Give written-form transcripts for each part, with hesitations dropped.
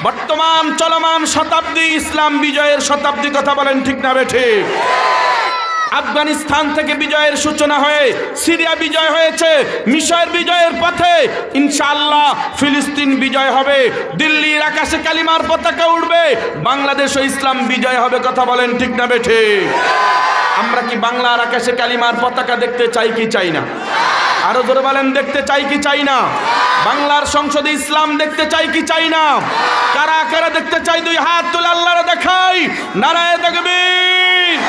বর্তমান চলমান শতাব্দী ইসলাম বিজয়ের শতাব্দী, কথা বলেন ঠিক না বেঠিক? আফগানিস্তান থেকে বিজয়ের সূচনা হয়ে সিরিয়া বিজয় হয়েছে, মিশর বিজয়ের পথে ইনশাআল্লাহ ফিলিস্তিন বিজয় হবে, দিল্লির আকাশে কালিমার পতাকা উঠবে, বাংলাদেশে ইসলাম বিজয় হবে, কথা বলেন ঠিক না বেঠিক? আমরা কি বাংলার আকাশে কালিমার পতাকা দেখতে চাই কি চাই না? আরো জোরে বলেন, দেখতে চাই কি চাই না? বাংলার সংসদে ইসলাম দেখতে চাই কি চাই না? কারা কারা দেখতে চাই? দুই হাত তুলে আল্লাহরে দেখাই, নারায়ে তাকবীর।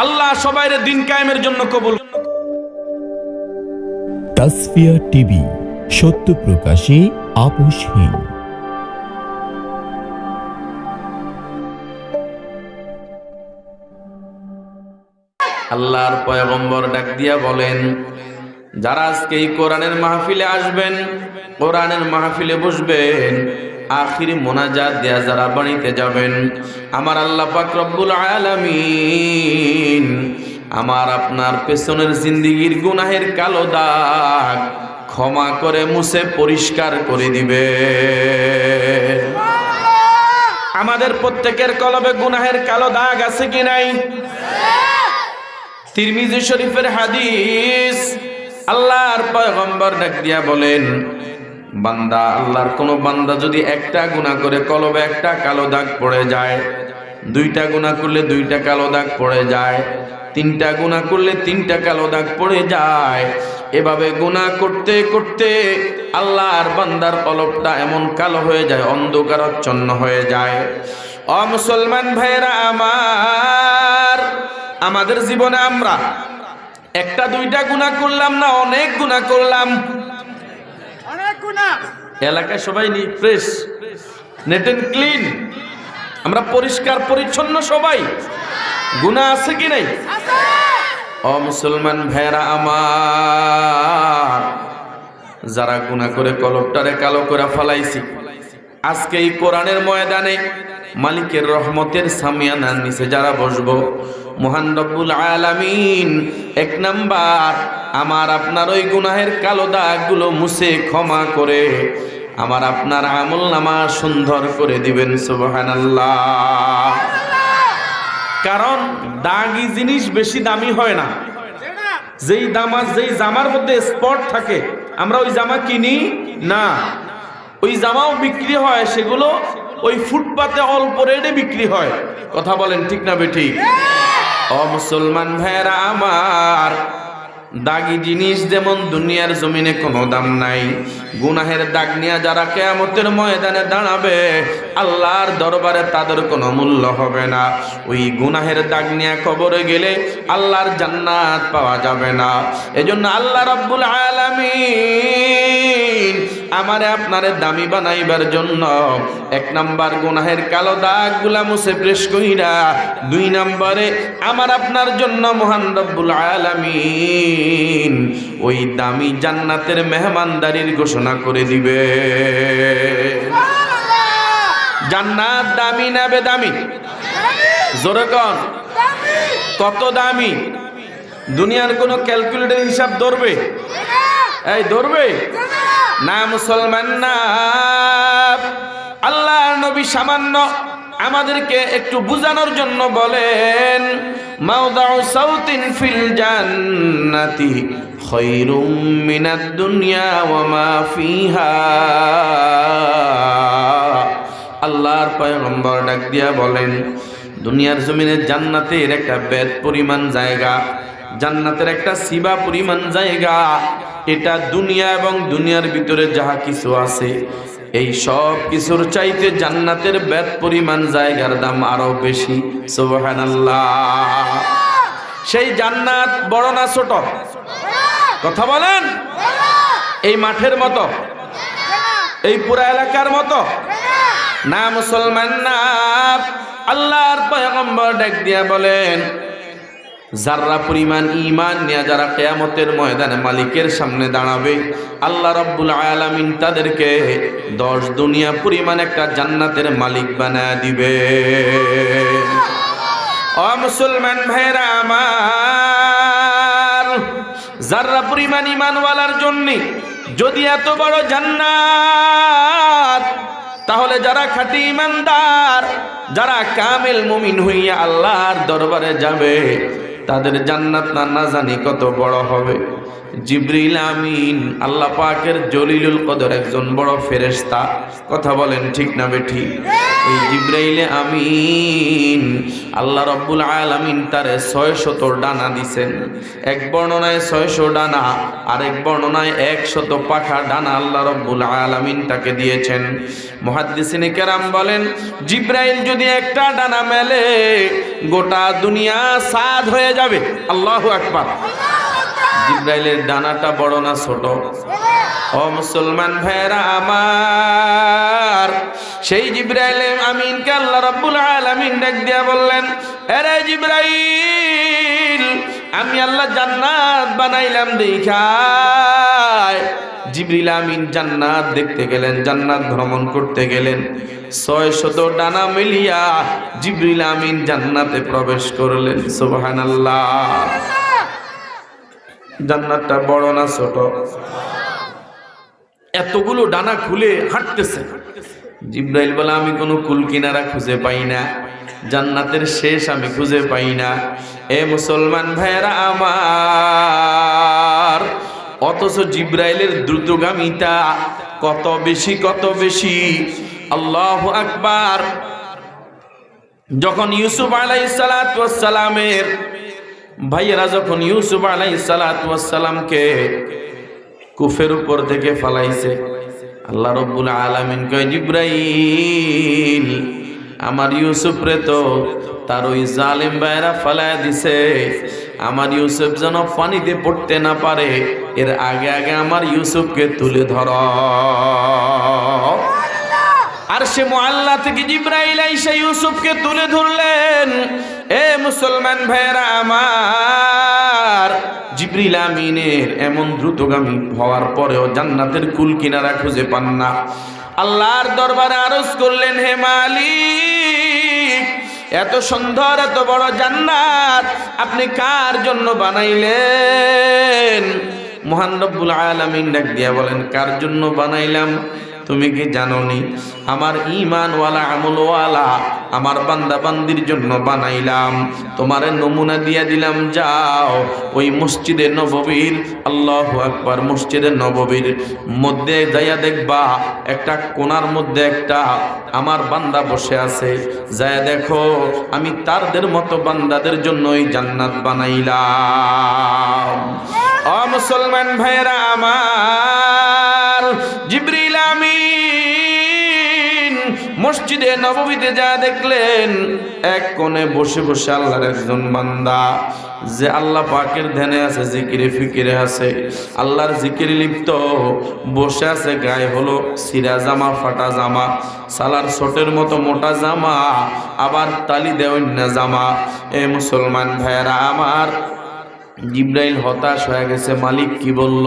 আল্লাহ সবাইর দিন কায়েমের জন্য কবুল। তাসফিয়া টিভি, সত্য প্রকাশে আপোষহীন। আল্লাহর পয়গম্বর ডাক দিয়া বলেন, যারা আজকে এই কোরআনের মাহফিলে আসবেন, কোরআনের মাহফিলে বসবেন, আখির মোনাজাত দেয়া যারা বাড়িতে যাবেন, আমার আল্লাহ পাক রব্বুল আলামিন আমার আপনার পেছনের জিন্দেগির গুনাহের কালো দাগ ক্ষমা করে মুছে পরিষ্কার করে দিবে। আমাদের প্রত্যেকের কলবে গুনাহের কালো দাগ আছে কি নাই? তিরমিজি শরীফের হাদিস, আল্লাহর পয়গম্বর ডাক দিয়া বলেন, বান্দা, আল্লাহর কোন বান্দা যদি একটা গুনাহ করে কলবে একটা কালো দাগ পড়ে যায়, দুইটা গুনাহ করলে দুইটা কালো দাগ পড়ে যায়, তিনটা গুনাহ করলে তিনটা কালো দাগ পড়ে যায়, এভাবে গুনাহ করতে করতে আল্লাহর বান্দার কলবটা এমন কালো হয়ে যায়, অন্ধকারাচ্ছন্ন হয়ে যায়। ও মুসলমান ভাইরা আমার, আমাদের জীবনে আমরা একটা দুইটা গুনাহ করলাম না, অনেক গুনাহ করলাম। এলাকায় সবাই ফ্রেশ, নেট এন্ড ক্লিন, আমরা পরিষ্কার পরিচ্ছন্ন সবাই। গুনাহ আছে কি নাই? ও মুসলমান ভাইরা আমার, যারা গুনাহ করে কলবটারে কালো করে ফলাইছি, আজকে এই কোরআনের ময়দানে মালিকের রহমতের সামিয়ানার নিচে যারা বসবো, মহান রব্বুল আলামিন এক নাম্বার আমার আপনার ওই গুনাহের কালো দাগগুলো মুছে ক্ষমা করে আমার আপনার আমলনামা সুন্দর করে দিবেন। সুবহানাল্লাহ। কারণ দাগি জিনিস বেশি দামি হয় না। যেই জামার মধ্যে স্পট থাকে, আমরা ওই জামা কিনি না, ওই জামাও বিক্রি হয়, সেগুলো ওই ফুটপাতে অল্প রেটে বিক্রি হয়, কথা বলেন ঠিক না বেঠিক? ও মুসলমান ভাইরা আমার, দাগি জিনিস যেমন দুনিয়ার জমিনে কোনো দাম নাই, গুনাহের দাগ নিয়ে যারা কিয়ামতের ময়দানে দাঁড়াবে, আল্লাহর দরবারে তাদের কোনো মূল্য হবে না। ওই গুনাহের দাগ নিয়ে কবরে গেলে আল্লাহর জান্নাত পাওয়া যাবে না। এজন্য আল্লাহ রাব্বুল আলামিন আমারে আপনারে দামি বানাইবার জন্য এক নাম্বার গুনাহের কালো দাগগুলা মুছে ফ্রেশ কইরা, দুই নম্বরে আমার আপনার জন্য মহান রব্বুল আলামিন ওই দামি জান্নাতের মেহমানদারির ঘোষণা করে দিবে। জান্নাত দামি না বেদামি? জোরে কন, কত দামি? দুনিয়ার কোন ক্যালকুলেটর হিসাব ধরবে? এই ধরবে না, মুসলমান না। আল্লাহর নবী সামান্য আমাদেরকে একটু বুঝানোর জন্য বলেন, মাওদাউ সাউতিন ফিল জান্নাতি খায়রুম মিনাদ দুনিয়া ওয়া মা ফিহা। আল্লাহর পয়গম্বর ডাক দিয়া বলেন, দুনিয়ার জমিনে জান্নাতের একটা বেদ পরিমাণ জায়গা, জান্নাতের একটা সিবা পরিমাণ জায়গা, এটা দুনিয়া এবং দুনিয়ার ভিতরে যাহা কিছু আছে এই সব কিছুর চাইতে জান্নাতের বেদ পরিমাণ জায়গার দাম আরো বেশি। সুবহানাল্লাহ। সেই জান্নাত বড় না ছোট? কথা বলেন। এই মাঠের মতো, এই পুরা এলাকার মতো না, মুসলমান না। আল্লাহর পয়গম্বর ডাক দিয়া বলেন, যারা পরিমাণ ঈমান নিয়ে যারা কিয়ামতের ময়দানে মালিকের সামনে দাঁড়াবে, আল্লাহ রাব্বুল আলামিন তাদেরকে 10 দুনিয়া পরিমাণ একটা জান্নাতের মালিক বানায় দিবে। ও মুসলমান ভাইরা আমার, যারা পরিমাণ ঈমানওয়ালার জন্য যদি এত বড় জান্নাত তাহলে যারা খাঁটি ইমানদার, যারা কামেল মুমিন হইয়া আল্লাহর দরবারে যাবে, তাদের জান্নাত না জানি কত বড় হবে। জিবরিল আমিন আল্লাহ পাকের জলিলুল কদর একজন বড় ফেরেশতা। কথা বলেন ঠিক না বেঠিক? এই জিবরাইল আমিন আল্লাহ রাব্বুল আলামিন তারে 600 ডানা দিছেন। এক বর্ণনায় 600 ডানা, আরেক বর্ণনায় 100 পাখা ডানা আল্লাহ রাব্বুল আলামিন তাকে দিয়েছেন। মুহাদ্দিসিনে কেরাম বলেন, জিবরাইল যদি একটা ডানা মেলে গোটা দুনিয়া সাদ হয়ে যাবে। আল্লাহু আকবার। জিবরাইলের ডানাটা বড় না ছোট? ও মুসলমান ভাইরা আমার, সেই জিবরাইল আমিনকে আল্লাহ রাব্বুল আলামিন ডাক দিয়া বললেন, আরে জিবরাইল, আমি আল্লাহ জান্নাত বানাইলাম দেখায়। জিবরিল আমিন জান্নাত দেখতে গেলেন, জান্নাত ভ্রমণ করতে গেলেন। 600 ডানা মিলিয়া জিবরিল আমিন জান্নাতে প্রবেশ করলেন। সুবহানাল্লাহ। জান্নাতটা বড় না ছোট? এতগুলো ডানা খুলে হাঁটতেছে। জিবরাইল বলে, আমি কোনো কুল কিনারা খুঁজে পাই না, জান্নাতের শেষ আমি খুঁজে পাই না। এ মুসলমান ভাইরা আমার, অথচ জিবরাইলের দ্রুতগামিতা কত বেশি, কত বেশি! আল্লাহু আকবার। যখন ইউসুফ আলাইহিস সালাতু ওয়াস সালামের ভাইয়েরা যখন ইউসুফ আলাইহিস সালাতু ওয়াস সালামকে কুফের উপর থেকে ফালাইছে, আল্লাহ রাব্বুল আলামিন কয়, জিবরাইল, আমার ইউসুফ রে তো তার ওই জালেম ভাইয়েরা ফালায় দিছে। আমার ইউসুফ যেন পানিতে পড়তে না পারে, এর আগে আগে আমার ইউসুফকে তুলে ধর। আর সে মুআল্লা থেকে জিবরাইল আইসা ইউসুফকে তুলে ধরলেন। এ মুসলমান ভাইরা আমার, জিবরিল আমিনের এমন দ্রুতগামী হওয়ার পরেও জান্নাতের কুল কিনারা খুঁজে পান না। আল্লাহর দরবারে আরজ করলেন, হে মালিক, এত সুন্দর এত বড় জান্নাত আপনি কার জন্য বানাইলেন? মহান রব্বুল আলামিন ডাক দিয়া বলেন, কার জন্য বানাইলাম তুমি কি জানোনি? আমার ঈমানওয়ালা আমলওয়ালা আমার বান্দা বান্দির জন্য বানাইলাম। তোমারে নমুনা দিয়া দিলাম, যাও ওই মসজিদে নববীর, আল্লাহু আকবার, মসজিদে নববীর মধ্যে যাইয়া দেখবা একটা কোণার মধ্যে একটা আমার বান্দা বসে আছে। যাইয়া দেখো, আমি তারদের মতো বান্দাদের জন্য এই জান্নাত বানাইলাম। ও মুসলমান ভাইরা আমার, জিবরিল আমিন মসজিদে নববীতে যা দেখলেন, এক কোণে বসে বসে আল্লাহর একজন বান্দা, যে আল্লাহ পাকের ধ্যানে আছে, জিকিরে ফিকিরে আছে, আল্লাহর জিকিরে লিপ্ত, বসে আছে। গায়ে হলো সিরা জামা, ফাটা জামা, সালার ছোটের মতো মোটা জামা, আবার তালি দেওয়ান্য জামা। এ মুসলমান ভাইয়েরা আমার, জিবরাইল হতাশ হয়ে গেছে। মালিক কি বলল,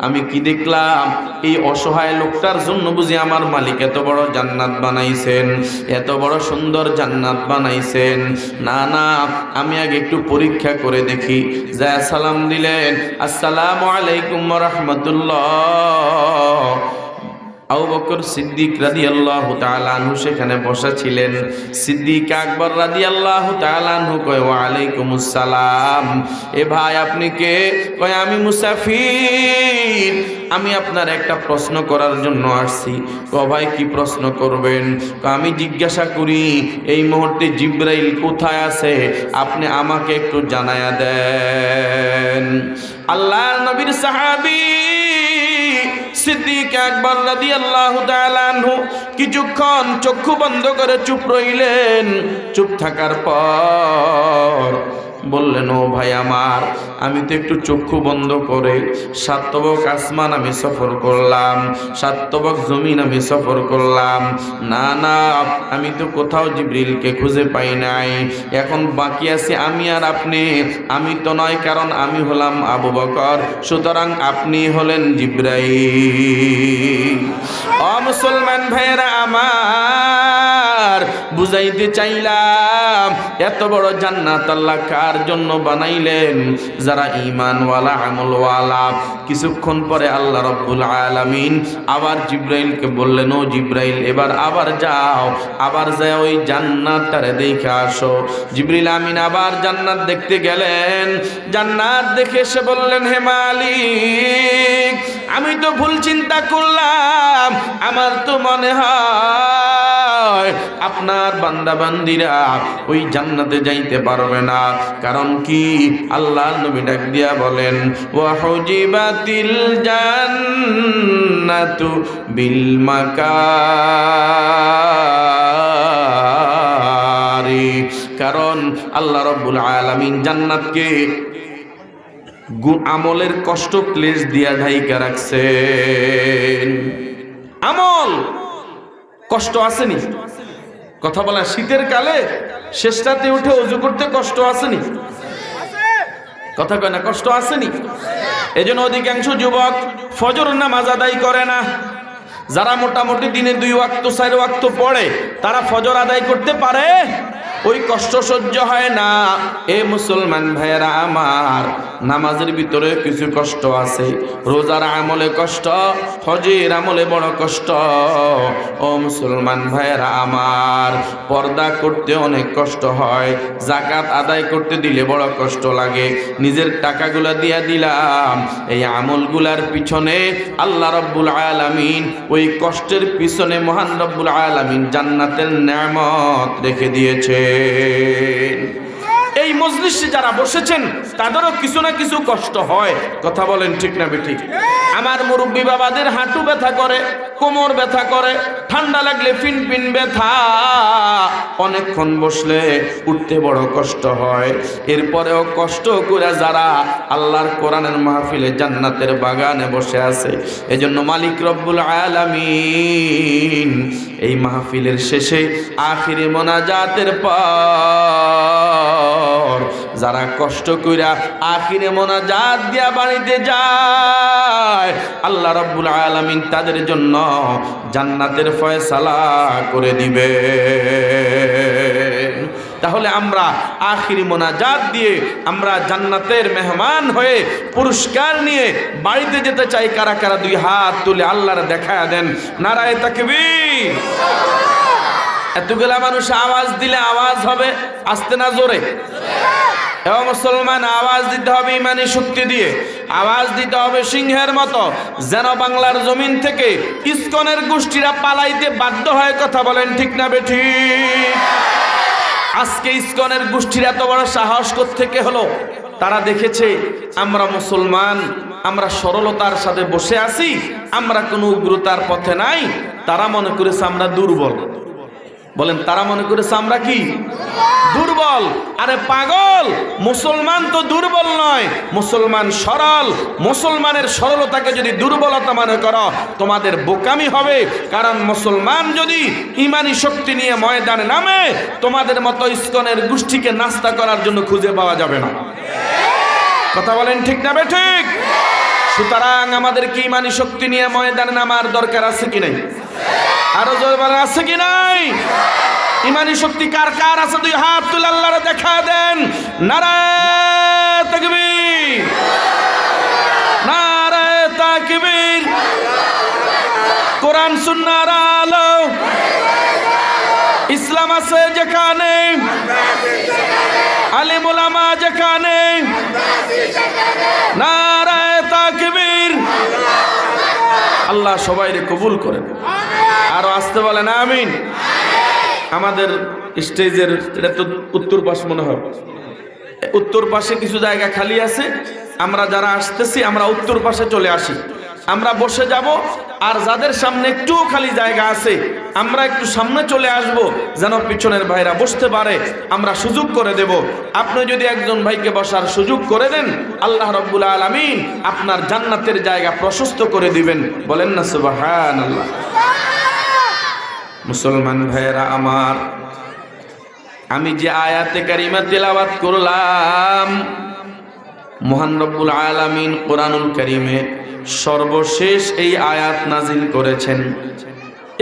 আমি কি দেখলাম? এই অসহায় লোকটার জন্য বুঝি আমার মালিক এত বড় জান্নাত বানাইছেন, এত বড় সুন্দর জান্নাত বানাইছেন। না না, আমি আগে একটু পরীক্ষা করে দেখি। যায় সালাম দিলেন, আসসালামু আলাইকুম ওয়া রাহমাতুল্লাহ। আবু বকর সিদ্দিক রাদিয়াল্লাহু তাআলা আনহু সেখানে বসা ছিলেন। সিদ্দিক আকবর রাদিয়াল্লাহু তাআলা আনহু কয়, ওয়া আলাইকুমুস সালাম। এ ভাই, আপনি কে? কয়, আমি মুসাফির, আমি আপনার একটা প্রশ্ন করার জন্য আসছি। কয়, ভাই কি প্রশ্ন করবেন? কয়, আমি জিজ্ঞাসা করি এই মুহূর্তে জিবরাইল কোথায় আছে, আপনি আমাকে একটু জানায়া দেন। আল্লাহর নবীর সাহাবী সিদ্দিক আকবর রাদিয়াল্লাহু তাআলা আনহু কিছুক্ষণ চক্ষু বন্ধ করে চুপ রইলেন। চুপ থাকার পর বললেন, ও ভাই আমার, আমি তো একটু চক্ষু বন্ধ করে 7 তবক আসমান আমি সফর করলাম, 7 তবক জমিন আমি সফর করলাম। না না, আমি তো কোথাও জিবরিলকে খুঁজে পাই নাই। এখন বাকি আছে আমি আর আপনি। আমি তো নয়, কারণ আমি হলাম আবু বকর, সুতরাং আপনি হলেন জিবরাইল। ও মুসলমান ভাইরা আমার, বুঝাইতে চাইলাম এত বড় জান্নাত আল্লাহ কার জন্য বানাইলেন? যারা ঈমানওয়ালা আমলওয়ালা। কিছুক্ষণ পরে আল্লাহ রাব্বুল আলামিন আবার জিবরাইলকে বললেন, ও জিবরাইল এবার আবার যাও, আবার যায় ওই জান্নাতটারে দেখে আসো। জিবরিল আমিন আবার জান্নাত দেখতে গেলেন। জান্নাত দেখে এসে বললেন, হে মালিক, আমি তো ভুল চিন্তা করলাম, আমার তো মনে হয় আপনার বান্দা বান্দিরা ওই জান্নাতে যাইতে পারবে না। কারণ কি? আল্লাহর নবী ডাক দিয়া বলেন, ওয়া হুজিবাতিল জান্নাতু বিল মাকারি। কারণ আল্লাহ রাব্বুল আলামিন জান্নাতকে আমলের কষ্ট ক্লেশ দিয়া ঢাইকা রাখছেন। আমল কষ্ট আসেনি? কথা বলা, শীতের কালে শেষটাতে উঠে ওযু করতে কষ্ট আসেনি? কথা কয় না, কষ্ট আসেনি? এজন্য অধিকাংশ যুবক ফজর নামাজ আদায় করে না। যারা মোটামুটি দিনে 2 ওয়াক্ত 4 ওয়াক্ত পড়ে তারা ফজর আদায় করতে পারে? ওই কষ্ট সহ্য হয় না। এ মুসলমান ভাইয়েরা আমার, নামাজের ভিতরে কিছু কষ্ট আছে। রোজার আমলে কষ্ট, হজের আমলে বড় কষ্ট। ও মুসলমান ভাইয়েরা আমার, পর্দা করতে অনেক কষ্ট হয়, যাকাত আদায় করতে দিলে বড় কষ্ট লাগে। নিজের টাকাগুলা দিয়া দিলাম, এই আমলগুলার পিছনে আল্লাহ রাব্বুল আলামিন, ওই কষ্টের পিছনে মহান রাব্বুল আলামিন জান্নাতের নেয়ামত রেখে দিয়েছে। এই মজলিসে যারা বসেছেন তাদেরও কিছু না কিছু কষ্ট হয়। কথা বলেন ঠিক না বেঠিক? আমার মুরব্বী বাবাদের হাঁটু ব্যথা করে, কোমর ব্যথা করে, ঠান্ডা লাগলে ফিনফিন ব্যথা, অনেকক্ষণ বসলে উঠতে বড় কষ্ট হয়। এরপরেও কষ্ট করে যারা আল্লাহর কোরআনের মাহফিলে জান্নাতের বাগানে বসে আছে, এজন্য মালিক রব্বুল আলামিন এই মাহফিলের শেষে আখিরে মোনাজাতের পর যারা কষ্ট কইরা আখিরে মোনাজাত দিয়া বাড়িতে যায়, আল্লাহ রাব্বুল আলামিন তাদের জন্য জান্নাতের ফয়সালা করে দিবে। তাহলে আমরা আখিরি মোনাজাত দিয়ে আমরা জান্নাতের মেহমান হয়ে পুরস্কার নিয়ে বাড়িতে যেতে চাই। কারা কারা 2 হাত তুলে আল্লাহর দেখায়া দেন নারায়ে তাকবীর। এতগুলা মানুষ আওয়াজ দিলে আওয়াজ হবে আস্তে না জোরে? এবং মুসলমান আওয়াজ দিতে হবে ইমানি শক্তি দিয়ে, আওয়াজ দিতে হবে সিংহের মতো, যেন বাংলার জমিন থেকে ইসকনের গোষ্ঠীরা পালাইতে বাধ্য হয়। কথা বলেন ঠিক না বেঠিক? আজকে ইসকনের গোষ্ঠীর এত বড় সাহস কোত্থেকে হলো? তারা দেখেছে আমরা মুসলমান, আমরা সরলতার সাথে বসে আছি, আমরা কোনো উগ্রতার পথে নাই। তারা মনে করেছে আমরা দুর্বল। বলেন, তারা মনে করেছে আমরা কি দুর্বল? আরে পাগল, মুসলমান তো দুর্বল নয়, মুসলমান সরল। মুসলমানের সরলতাকে যদি দুর্বলতা মনে করো তোমাদের বোকামি হবে। কারণ মুসলমান যদি ইমানি শক্তি নিয়ে ময়দানে নামে, তোমাদের মতো ইসকনের গোষ্ঠীকে নাস্তা করার জন্য খুঁজে পাওয়া যাবে না। কথা বলেন ঠিক না বেঠিক? সুতরাং আমাদের কি ইমানি শক্তি নিয়ে ময়দানে নামার দরকার আছে কি নাই? আরো জোরে বলেন, আছে কি নাই? ইমানি শক্তি কার কার আছে? 2 হাত তুলে আল্লাহরে দেখা দেন নারায়ে তাকবীর, নারায়ে তাকবীর। কোরআন সুন্নাহর আলো, ইসলাম আছে যেখানে, আলেম ওলামা যেখানে, নারায়ে তাকবীর। আল্লাহ সবাইকে কবুল করেন। আরো আসতে বলেন আমিন। আমাদের স্টেজের এটা তো উত্তর পাশ মনে হয়, উত্তর পাশে কিছু জায়গা খালি আছে। আমরা যারা আসতেছি আমরা উত্তর পাশে চলে আসি, আমরা বসে যাব। আর যাদের সামনে একটু খালি জায়গা আছে আমরা একটু সামনে চলে আসব, যেন পিছনের ভাইরা বসতে পারে, আমরা সুযোগ করে দেব। আপনি যদি একজন ভাইকে বসার সুযোগ করে দেন, আল্লাহ রাব্বুল আলামিন আপনার জান্নাতের জায়গা প্রশস্ত করে দিবেন। বলেন না সুবহানাল্লাহ? মুসলমান ভাইরা আমার, আমি যে আয়াতে কারিমা তেলাওয়াত করলাম, মহান রব্বুল আলামিন কোরআনুল কারীমে সর্বশেষ এই আয়াত নাজিল করেছেন।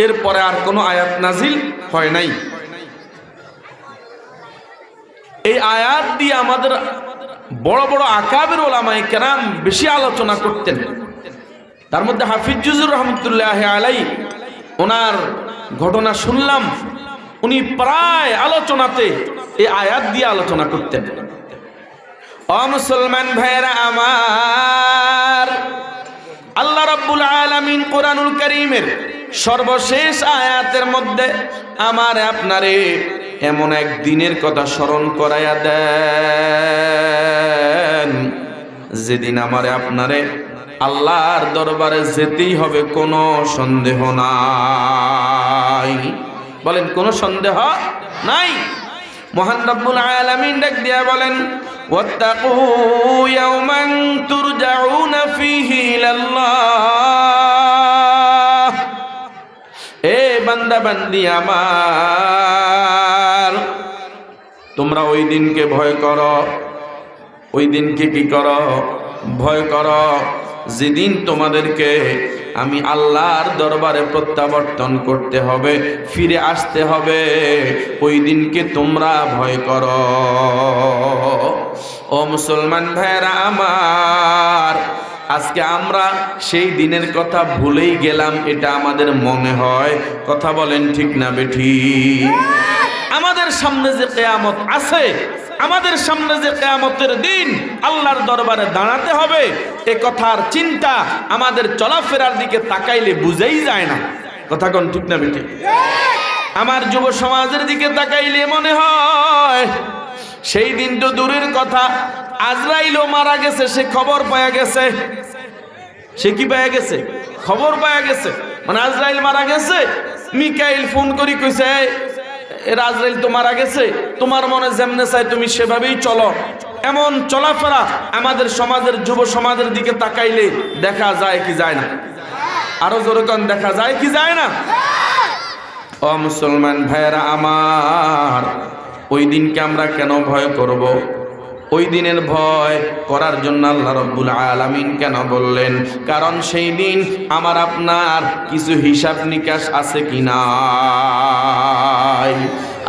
এরপরে আর কোনো আয়াত নাজিল হয় নাই। এই আয়াত দিয়ে আমাদের বড় বড় আকাবের ওলামায়ে কেরাম বেশি আলোচনা করতেন। তার মধ্যে হাফিজ জুজুর রহমতুল্লাহ আলাইহি ওনার ঘটনা শুনলাম, উনি প্রায় আলোচনাতে এই আয়াত দিয়ে আলোচনা করতেন। ও মুসলমান ভাইরা আমার, আল্লাহ রাব্বুল আলামিন কোরআনুল কারীমের সর্বশেষ আয়াতের মধ্যে আমার আপনারে এমন এক দিনের কথা স্মরণ করাইয়া দেন, যেদিন আমারে আপনারে আল্লাহর দরবারে যেতেই হবে, কোনো সন্দেহ নাই। বলেন, কোনো সন্দেহ নাই। মহান রব্বুল আলামিন ডাক দিয়া বলেন, ওয়াত্তাকু ইয়াওমান তুরজাউনা ফীহি ইলাল্লাহ। এ বান্দা বান্দি আমার, তোমরা ওই দিনকে ভয় করো। ওই দিনকে কি করো? ভয় করো, যেদিন তোমাদেরকে আমি আল্লাহর দরবারে প্রত্যাবর্তন করতে হবে, ফিরে আসতে হবে। ওই দিনকে তোমরা ভয় করো। ও মুসলমান ভাইরা আমার, আজকে আমরা সেই দিনের কথা ভুলেই গেলাম, এটা আমাদের মনে হয়। কথা বলেন, ঠিক না বেঠিক? আমাদের সামনে যে কিয়ামত আছে, আমাদের সামনে যে কিয়ামতের দিন আল্লাহর দরবারে দাঁড়াতে হবে, এ কথার চিন্তা আমাদের চলাফেরার দিকে তাকাইলে বুঝেই যায় না। কথা কোন, ঠিক না বেঠিক? আমার যুব সমাজের দিকে তাকাইলে মনে হয় সেই দিন তো দূরের কথা, আজরাইলও মারা গেছে, সে খবর পাওয়া গেছে। সে কি পাওয়া গেছে? খবর পাওয়া গেছে। মানে আজরাইল মারা গেছে, মিকাইল ফোন করি কইছে, আজরাইল তো মারা গেছে, তোমার মনে যেমনে চাই তুমি সেভাবেই চলো। এমন চলাফেরা আমাদের সমাজের যুব সমাজের দিকে তাকাইলে দেখা যায় কি যায় না? আরো জোরে কোন, দেখা যায় কি যায় না? ও মুসলমান ভাইরা আমার, ওই দিনকে আমরা কেন ভয় করব? ওই দিনের ভয় করার জন্য আল্লাহ রাব্বুল আলামিন কেন বললেন? কারণ সেই দিন আমার আপনার কিছু হিসাব নিকাশ আছে কি নাই?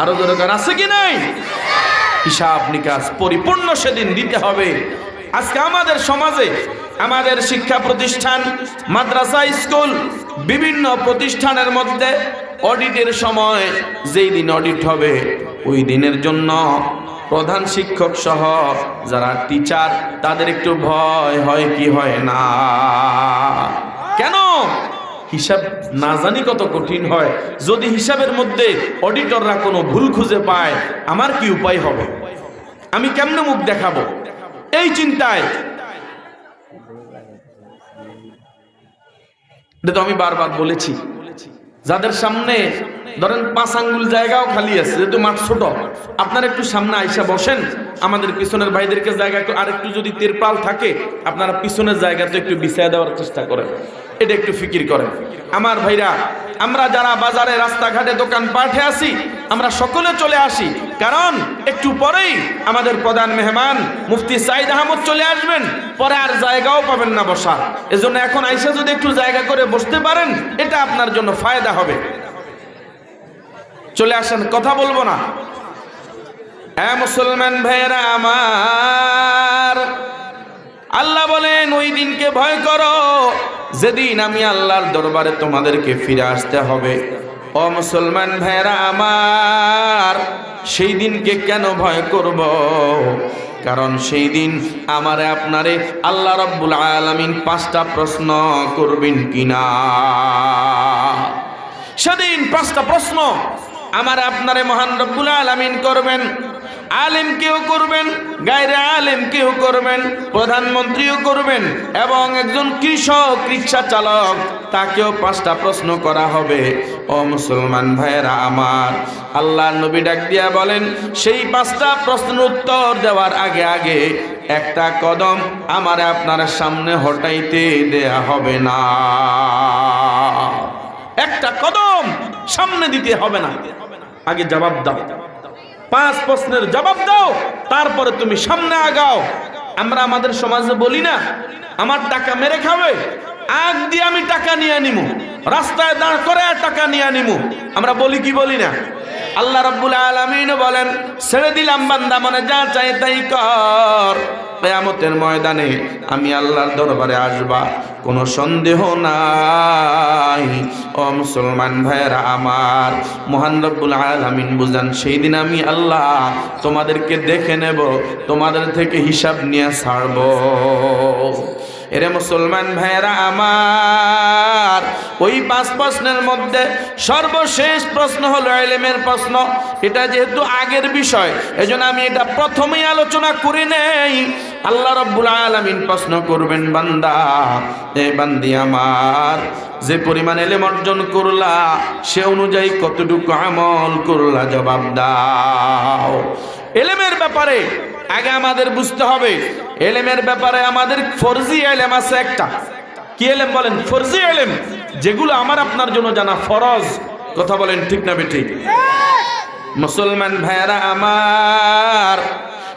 আরো দরকার আছে কি নাই? হিসাব নিকাশ পরিপূর্ণ সেদিন দিতে হবে। আজকে আমাদের সমাজে, আমাদের শিক্ষা প্রতিষ্ঠান, মাদ্রাসা, স্কুল, বিভিন্ন প্রতিষ্ঠানের মধ্যে অডিটের সময় যেই দিন অডিট হবে, ওই দিনের জন্য প্রধান শিক্ষক সহ যারা টিচার, তাদের একটু ভয় হয় কি হয় না? কেন? হিসাব না জানি কত কঠিন হয়। যদি হিসাবের মধ্যে অডিটররা কোনো ভুল খুঁজে পায়, আমার কি উপায় হবে? আমি কেমনে মুখ দেখাবো? এই চিন্তায় তো আমি বারবার বলেছি, যাদের সামনে ধরেন 5 আঙ্গুল জায়গাও খালি আছে, যেহেতু মাঠ ছোট, আপনারা একটু সামনে আইসা বসেন। আমাদের পিছনের ভাইদেরকে জায়গা আর একটু যদি তিরপাল থাকে, আপনারা পিছনের জায়গাতে একটু বিছায় দেওয়ার চেষ্টা করেন। এটা একটু ফিকির করেন আমার ভাইরা। আমরা যারা বাজারে, রাস্তাঘাটে, দোকান পাঠে আসি, আমরা সকলে চলে আসি, কারণ একটু পরেই আমাদের প্রধান মেহমান মুফতি সাইদ আহমদ চলে আসবেন। পরে আর জায়গাও পাবেন না বসার। এজন্য এখন আইসা যদি একটু জায়গা করে বসতে পারেন, এটা আপনার জন্য ফায়দা হবে। চলে আসেন, কথা বলবো না। হ্যাঁ মুসলমান ভাইয়েরা আমার, আল্লাহ বলেন ওই দিনকে ভয় করো, যেদিন আমি আল্লাহর দরবারে তোমাদেরকে ফিরে আসতে হবে। ও মুসলমান ভাইয়েরা আমার, সেই দিনকে কেন ভয় করব? কারণ সেই দিন আমারে আপনারে আল্লাহ রাব্বুল আলামিন 5টা প্রশ্ন করবেন কিনা। সেদিন 5টা প্রশ্ন আমার আপনারে মহান রব্বুল আলামিন করবেন। আলেম কেউ করবেন, গায়রে আলেম কেউ করবেন, প্রধানমন্ত্রীও করবেন, এবং একজন কৃষক, রিক্সা চালক, তাকেও 5টা প্রশ্ন করা হবে। ও মুসলমান ভাইয়েরা আমার, আল্লাহ নবী ডাক দিয়া বলেন, সেই 5টা প্রশ্নের উত্তর দেওয়ার আগে আগে একটা কদম আমার আপনার সামনে হটাইতে দেয়া হবে না। একটা কদম সামনে দিতে হবে না। আগে জবাব দাও, 5 প্রশ্নের জবাব দাও, তারপরে তুমি সামনে আগাও। আমরা আমাদের সমাজে বলি না, আমার টাকা মেরে খাবে, আগ দিয়ে আমি টাকা নিয়ে নিমু, রাস্তায় দাঁড় করে টাকা নিয়ে নিমু। আমরা বলি কি বলি না? আল্লাহ রাব্বুল আলামিন বলেন, ছেড়ে দিলাম বান্দা, মনে যা চাই তাই কর। কিয়ামতের ময়দানে আমি আল্লাহর দরবারে আসবা, কোনো সন্দেহ নাই। ও মুসলমান ভাইয়েরা আমার, মহান রব্বুল আলামিন বুঝান, সেই দিন আমি আল্লাহ তোমাদেরকে দেখে নেব, তোমাদের থেকে হিসাব নিয়ে ছাড়ব। এরে মুসলমান ভাইয়েরা আমার, ওই 5 প্রশ্নের মধ্যে সর্বশেষ প্রশ্ন হলো ইলমের প্রশ্ন। এটা যেহেতু আগের বিষয়, এজন্য আমি এটা প্রথমেই আলোচনা করি নেই। আল্লাহ রাব্বুল আলামিন প্রশ্ন করবেন, বান্দা, এ বান্দি আমার, যে পরিমাণ ইলম অর্জন করলা সে অনুযায়ী কতটুকু আমল করলা, জবাব দাও। ইলমের ব্যাপারে আগে আমাদের বুঝতে হবে, ইলমের ব্যাপারে আমাদের ফরজি ইলম আছে একটা। কি ইলম বলেন? ফরজি ইলম, যেগুলো আমার আপনার জন্য জানা ফরজ। কথা বলেন ঠিক না বেঠিক? মুসলমান ভাইয়েরা আমার,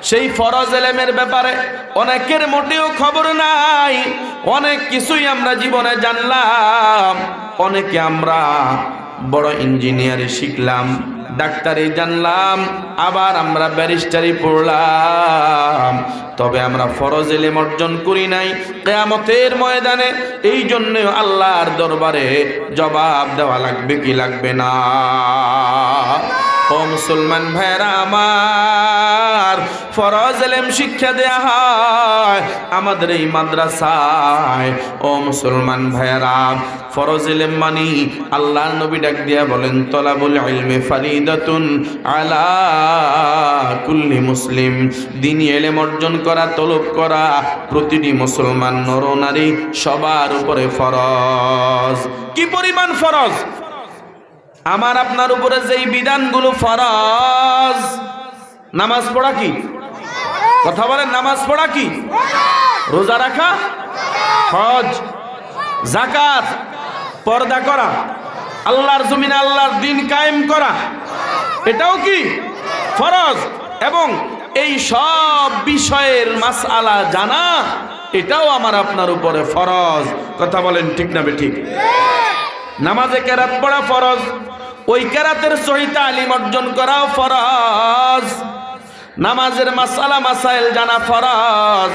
সেই ফরজ ইলমের ব্যাপারে অনেকের মোটেও খবর নাই। অনেক কিছুই আমরা জীবনে জানলাম, অনেকে আমরা বড় ইঞ্জিনিয়ারি শিখলাম, ডাক্তারি জানলাম, আবার আমরা ব্যারিস্টারি পড়লাম, তবে আমরা ফরজ ইলম অর্জন করি নাই। কিয়ামতের ময়দানে এই জন্য আল্লাহর দরবারে জবাব দেওয়া লাগবে কি লাগবে না? ও মুসলমান ভাইরা আমার, ফরজ ইলম শিক্ষা দেয়া হয় আমাদের এই মাদ্রাসায়। ও মুসলমান ভাইরা, ফরজ ইলম মানি আল্লাহর নবী ডাক দিয়া বলেন, তলাবুল ইলমি ফারিদাতুন আলা কুল্লি মুসলিম। দ্বীনি ইলম অর্জন করা, তলব করা প্রতিটি মুসলমান নর নারী সবার উপরে ফরজ। কি পরিমাণ ফরজ? আমার আপনার উপরে যেই বিধানগুলো ফরজ, নামাজ পড়া কি? কথা বলেন, নামাজ পড়া কি? রোজা রাখা, হজ, যাকাত, পর্দা করা, আল্লাহর জমিনে আল্লাহর দ্বীন কায়েম করা, এটাও কি ফরজ? এবং এই সব বিষয়ের মাসআলা জানা, এটাও আমার আপনার উপরে ফরজ। কথা বলেন ঠিক না বেঠিক? নামাজে কেরাত পড়া ফরজ, ওই কেরাতের সহিত তালিম অর্জন করাও ফরজ। নামাজের মাসালা মাসাইল জানা ফরজ,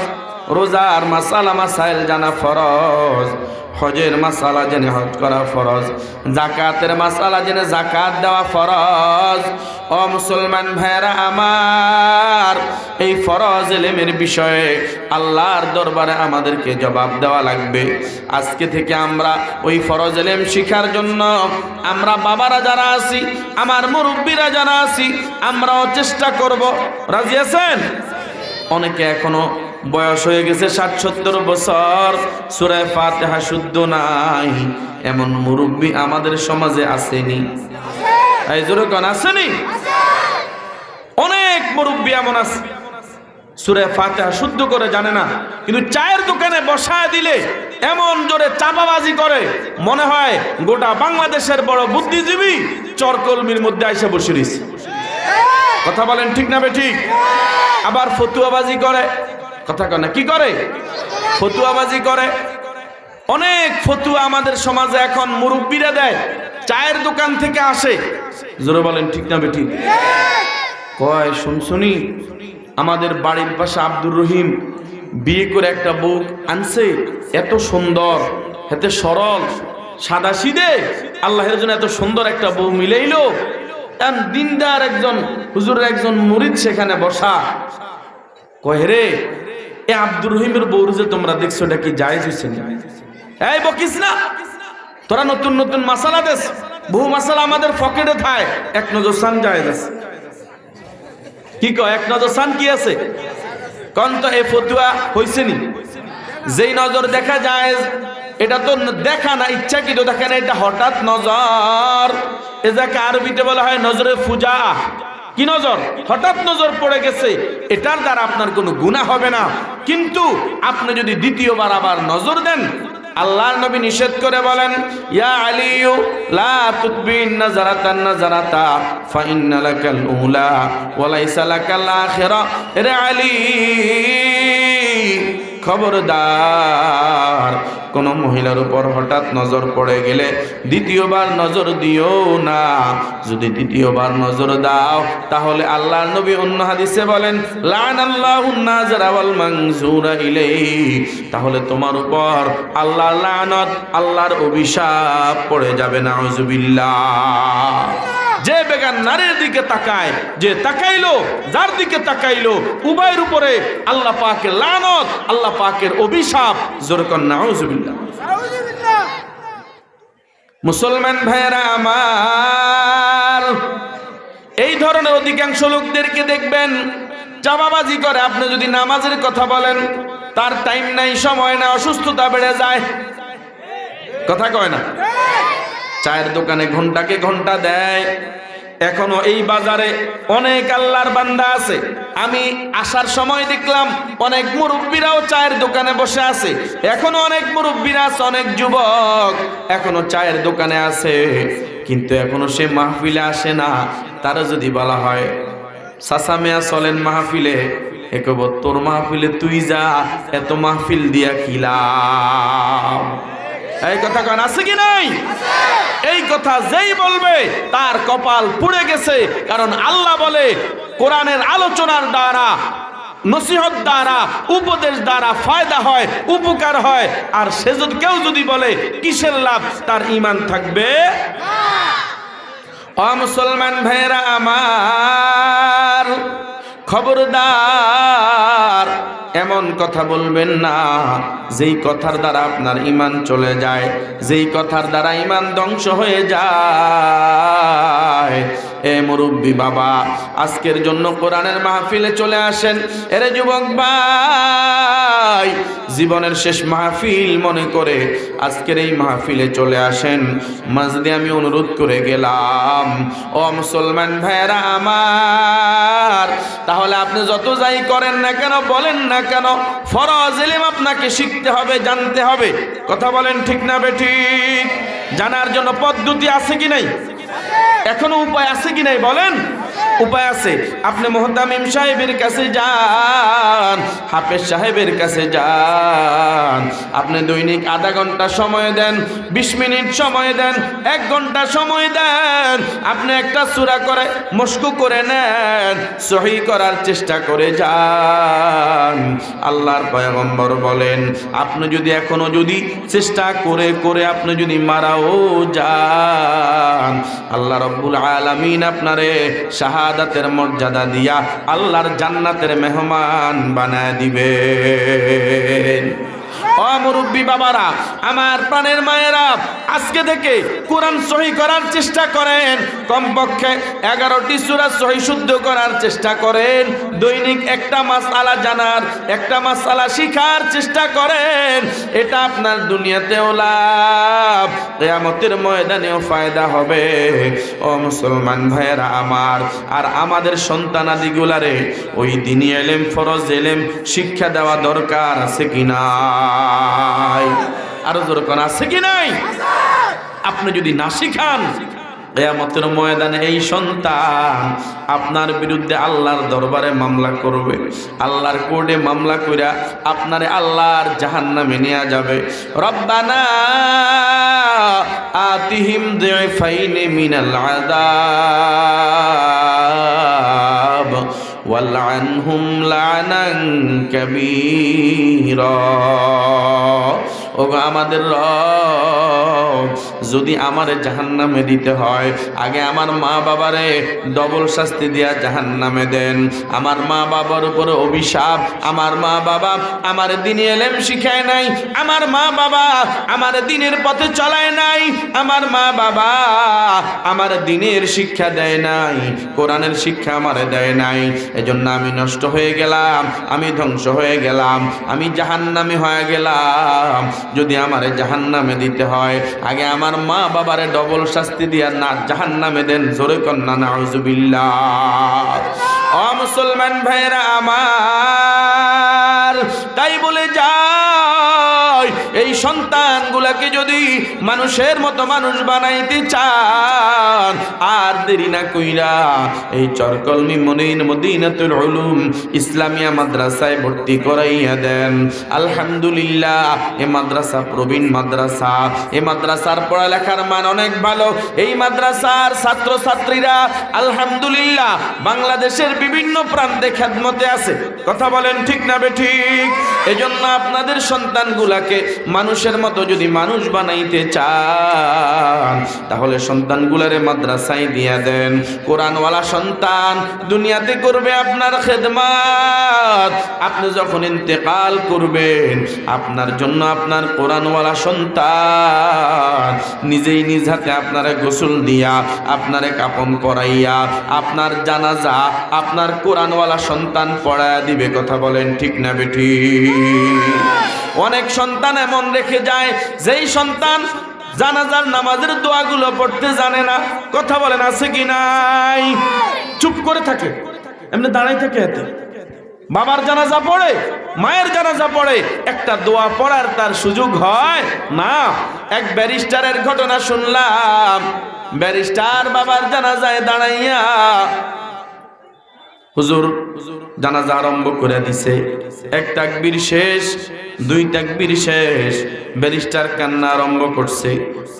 রোজার মাসালা মাসাইল জানা ফরজ, হজের মাসালা জেনে হজ করা ফরজ, যাকাতের মাসালা জেনে যাকাত দেওয়া ফরজ। ও মুসলমান ভাইরা আমার, এই ফরজ ইলমের বিষয়ে আল্লাহর দরবারে আমাদেরকে জবাব দেওয়া লাগবে। আজকে থেকে আমরা ওই ফরজ ইলম শিখার জন্য আমরা বাবারা যারা আছি, আমার মুরব্বীরা যারা আছি, আমরাও চেষ্টা করব। রাজি আছেন? অনেকে এখনো বয়স হয়ে গেছে 60-70 বছর, সূরা ফাতিহা শুদ্ধ নাই, এমন মুরব্বী আমাদের সমাজে আসেনি? এই জোরে কোন আসেনি? অনেক মুরব্বী এমন আছে সূরা ফাতিহা শুদ্ধ করে জানে না, কিন্তু চায়ের দোকানে বসায় দিলে এমন জোরে চাপাবাজি করে, মনে হয় গোটা বাংলাদেশের বড় বুদ্ধিজীবী চরকলমির মধ্যে আইসা বসে রয়েছে। কথা বলেন ঠিক না বেঠিক? আবার ফতুয়াবাজি করে। কথা কয় না? কি করে? ফতুয়াবাজি করে। অনেক ফতুয়া আমাদের সমাজে এখন মুরব্বীরা দেয়, চায়ের দোকান থেকে আসে। জোরে বলেন ঠিক না বেঠিক? কয়, শুনছনি আমাদের বাড়ির পাশে আব্দুর রহিম বিয়ে করে একটা বউ আনছে, এত সুন্দর, এত সরল, সাদা সিধে, আল্লাহের জন্য এত সুন্দর একটা বউ মিলাইলো। দিনদার একজন হুজুরের একজন মুরিদ সেখানে বসা। কয়, রে এ আব্দুর রহিমের বউর যে তোমরা দেখছো, এটা কি জায়েজ হইছে না? এই বকিস না, তোরা নতুন নতুন মাসালা দেস, বহু মাসালা আমাদের পকেটে থায়, এক নজর সান জায়েজ আছে। কি কয় এক নজর সান কি আছে? কোন তো এই ফতুয়া হইছে নি? যেই নজর দেখা যায়, এটা তো দেখা না, ইচ্ছাকৃত দেখা না, এটা হঠাৎ নজর। এ যাকে আরবিতে বলা হয় নজরে ফুজা। কি নজর? হঠাৎ নজর পড়ে গেছে, এটার দ্বারা আপনার কোনো গুনাহ হবে না। কিন্তু আপনি যদি দ্বিতীয়বার আবার নজর দেন, আল্লাহর নবী নিষেধ করে বলেন, ইয়া আলিয়ু লা তুতবিন নাজারাতান নাজারাতা ফা ইন্না লাকাল উলা ওয়া লাইসা লাকাল আখিরা। রে আলী, খবরদার কোন মহিলার উপর হঠাৎ নজর পড়ে গেলে দ্বিতীয়বার নজর দিও না। যদি দ্বিতীয়বার নজর দাও তাহলে আল্লাহর নবী অন্য হাদিসে বলেন লানাল্লাহুন নাযরা ওয়াল মানজুরা ইলাইহি, তাহলে তোমার উপর আল্লাহর লানত, আল্লাহর অভিশাপ পড়ে যাবে। নাউজুবিল্লাহ। যে বেগান নারীর দিকে তাকায়, যে তাকাইলো, যার দিকে তাকাইলো, উভয়ের উপরে আল্লাহ পাকের লানত, আল্লাহ পাকের অভিশাপ। জোরে কর নাউজুবিল্লাহ। মুসলমান ভাইয়েরা আমার, এই ধরনের অধিকাংশ লোকদেরকে দেখবেন চাপাবাজি করে। আপনি যদি নামাজের কথা বলেন, তার টাইম নাই, সময় না, অসুস্থতা বেড়ে যায়, কথা কয় না। চায়ের দোকানে ঘন্টাকে ঘন্টা দেয়। এখনো এই বাজারে অনেক আল্লাহর বান্দা আছে। আমি আসার সময় দেখলাম অনেক মুরব্বীরাও চায়ের দোকানে বসে আছে। এখনো অনেক মুরব্বীরা আছে, অনেক যুবক এখনো চায়ের দোকানে আছে, কিন্তু এখনো সে মাহফিলে আসে না। তারা যদি বলা হয় চাচা মিয়া চলেন মাহফিলে, একব তোর মাহফিলে তুই যা, এত মাহফিল দিয়া খিলাম। এই কথা কান আছে কি নাই? এই কথা যেই বলবে তার কপাল পুড়ে গেছে। কারণ আল্লাহ বলে কোরআনের আলোচনার দ্বারা, নসিহত দ্বারা, উপদেশ দ্বারা ফায়দা হয়, উপকার হয়। আর সে যদি কেউ যদি বলে কিসের লাভ, তার ঈমান থাকবে। ও মুসলমান ভাইয়েরা আমার, খবরদার এমন কথা বলবেন না যেই কথার দ্বারা আপনার ঈমান চলে যায়, যেই কথার দ্বারা ঈমান ধ্বংস হয়ে যায়। এ মুরব্বী বাবা, আজকের জন্য কোরআনের মাহফিলে চলে আসেন। এরে যুবক ভাই, জীবনের শেষ মাহফিল মনে করে আজকের এই মাহফিলে চলে আসেন। মাঝে আমি অনুরোধ করে গেলাম, ও মুসলমান ভাইয়েরা আমার, তাহলে আপনি যত যাই করেন না কেন, বলেন না কেন, ফরজ ইলম আপনাকে শিখতে হবে, জানতে হবে। কথা বলেন ঠিক না বেঠিক? জানার জন্য পদ্ধতি আছে কি নাই? এখনো উপায় আছে কি নাই বলেন? উপায় আছে। আপনি মুহতামিম সাহেবের কাছে যান, হাফেজ সাহেবের কাছে যান। আপনি দৈনিক আধা ঘন্টা সময় দেন, 20 মিনিট সময় দেন, 1 ঘন্টা সময় দেন। আপনি একটা সূরা করে মশকু করে নেন, সহি করার চেষ্টা করে যান। আল্লাহর পয়গম্বর বলেন, আপনি যদি এখনো যদি চেষ্টা করে করে আপনি যদি মারাও যান, আল্লাহ রাব্বুল আলামিন আপনারে শাহাদাতের মর্যাদা দিয়া আল্লাহর জান্নাতের মেহমান বানায় দিবেন। ও মুরব্বী বাবারা, আমার প্রাণের মায়েরা, আজকে থেকে কোরআন সহি করার চেষ্টা করেন। কমপক্ষে 11টি সূরা সহি শুদ্ধ করার চেষ্টা করেন। দৈনিক একটা মাসআলা জানার, একটা মাসআলা শিখার চেষ্টা করেন। এটা আপনার দুনিয়াতেও লাভ, কিয়ামতের ময়দানেও ফায়দা হবে। ও মুসলমান ভাইয়েরা আমার, আর আমাদের সন্তানাদিগুলারে ওই দ্বীনি ইলম, ফরজ ইলম শিক্ষা দেওয়া দরকার আছে কিনা? আরো জোরে কোন আছে কি নাই? আপনি যদি না শিখান, কিয়ামতের ময়দানে এই সন্তান আপনার বিরুদ্ধে আল্লাহর দরবারে মামলা করবে। আল্লাহর কোর্টে মামলা কইরা আপনারে আল্লাহর জাহান্নামে নিয়ে যাবে। রব্বানা আতিহিম দিফাইনি মিনাল আযাব ওয়ালআনহুম লানান কাবীরা। ওগো আমাদের রব, যদি আমারে জাহান্নামে দিতে হয়, আগে আমার মা বাবারে ডবল শাস্তি দিয়া জাহান্নামে দেন। আমার মা বাবার উপরে অভিশাপ। আমার মা বাবা আমার দ্বীনি ইলম শিখায় নাই, আমার মা বাবা আমার দ্বীনের পথে চলায় নাই, আমার মা বাবা আমার দ্বীনের শিক্ষা দেয় নাই, কোরআনের শিক্ষা আমারে দেয় নাই। এজন্য আমি নষ্ট হয়ে গেলাম, আমি ধ্বংস হয়ে গেলাম, আমি জাহান্নামী হয়ে গেলাম। যদি আমারে জাহান্নামে দিতে হয়, আগে আমার মা বাবারে ডবল শাস্তি দিয়া না জাহান্নামে দেন। জোরে কন্না নাউজুবিল্লাহ। ও মুসলমান ভাইরা আমার, তাই বলে যাই এই সন্তানগুলাকে যদি মানুষের মতো মানুষ বানাইতে চান, আর দেরি না কইরা এই চরকলমি মদিনাতুল উলুম ইসলামিয়া মাদ্রাসায় ভর্তি করাইয়া দেন। আলহামদুলিল্লাহ, এই মাদ্রাসা প্রবীণ মাদ্রাসা। এই মাদ্রাসার পড়ালেখার মান অনেক ভালো। এই মাদ্রাসার ছাত্রছাত্রীরা আলহামদুলিল্লাহ বাংলাদেশের বিভিন্ন প্রান্তে খেদমতে আছে। কথা বলেন ঠিক না বেঠিক? এজন্য আপনাদের সন্তানগুলাকে মানুষের মতো যদি মানুষ বানাইতে চান, তাহলে সন্তানগুলারে মাদ্রাসায় দিয়া দেন। কোরআনওয়ালা সন্তান দুনিয়াতে করবে আপনার খেদমত। আপনি যখন ইন্তেকাল করবেন, আপনার জন্য আপনার কোরআনওয়ালা সন্তান নিজেই নিজ হাতে আপনারে গোসল দিয়া, আপনারে কাফন পরাইয়া, আপনার জানাজা আপনার কোরআনওয়ালা সন্তান পড়ায়া দিবে। কথা বলেন ঠিক না বেঠিক? অনেক সন্তান এমন রেখে যায়, যেই সন্তান জানাজার নামাজের দোয়াগুলো পড়তে জানে না। কথা বলেন আছে কি নাই? চুপ করে থাকে, এমনি দাঁড়াই থাকে। এতে বাবার জানাজা পড়ে, মায়ের জানাজা পড়ে, একটা দোয়া পড়ার তার সুযোগ হয় না। এক ব্যারিস্টারের ঘটনা শুনলাম। ব্যারিস্টার বাবার জানাজায় দাঁড়াইয়া, হুজুর জানাজা আরম্ভ করে দিছে। এক তাকবীর শেষ, দুই তাকবীর শেষ, ব্যারিস্টার কান্না আরম্ভ করছে।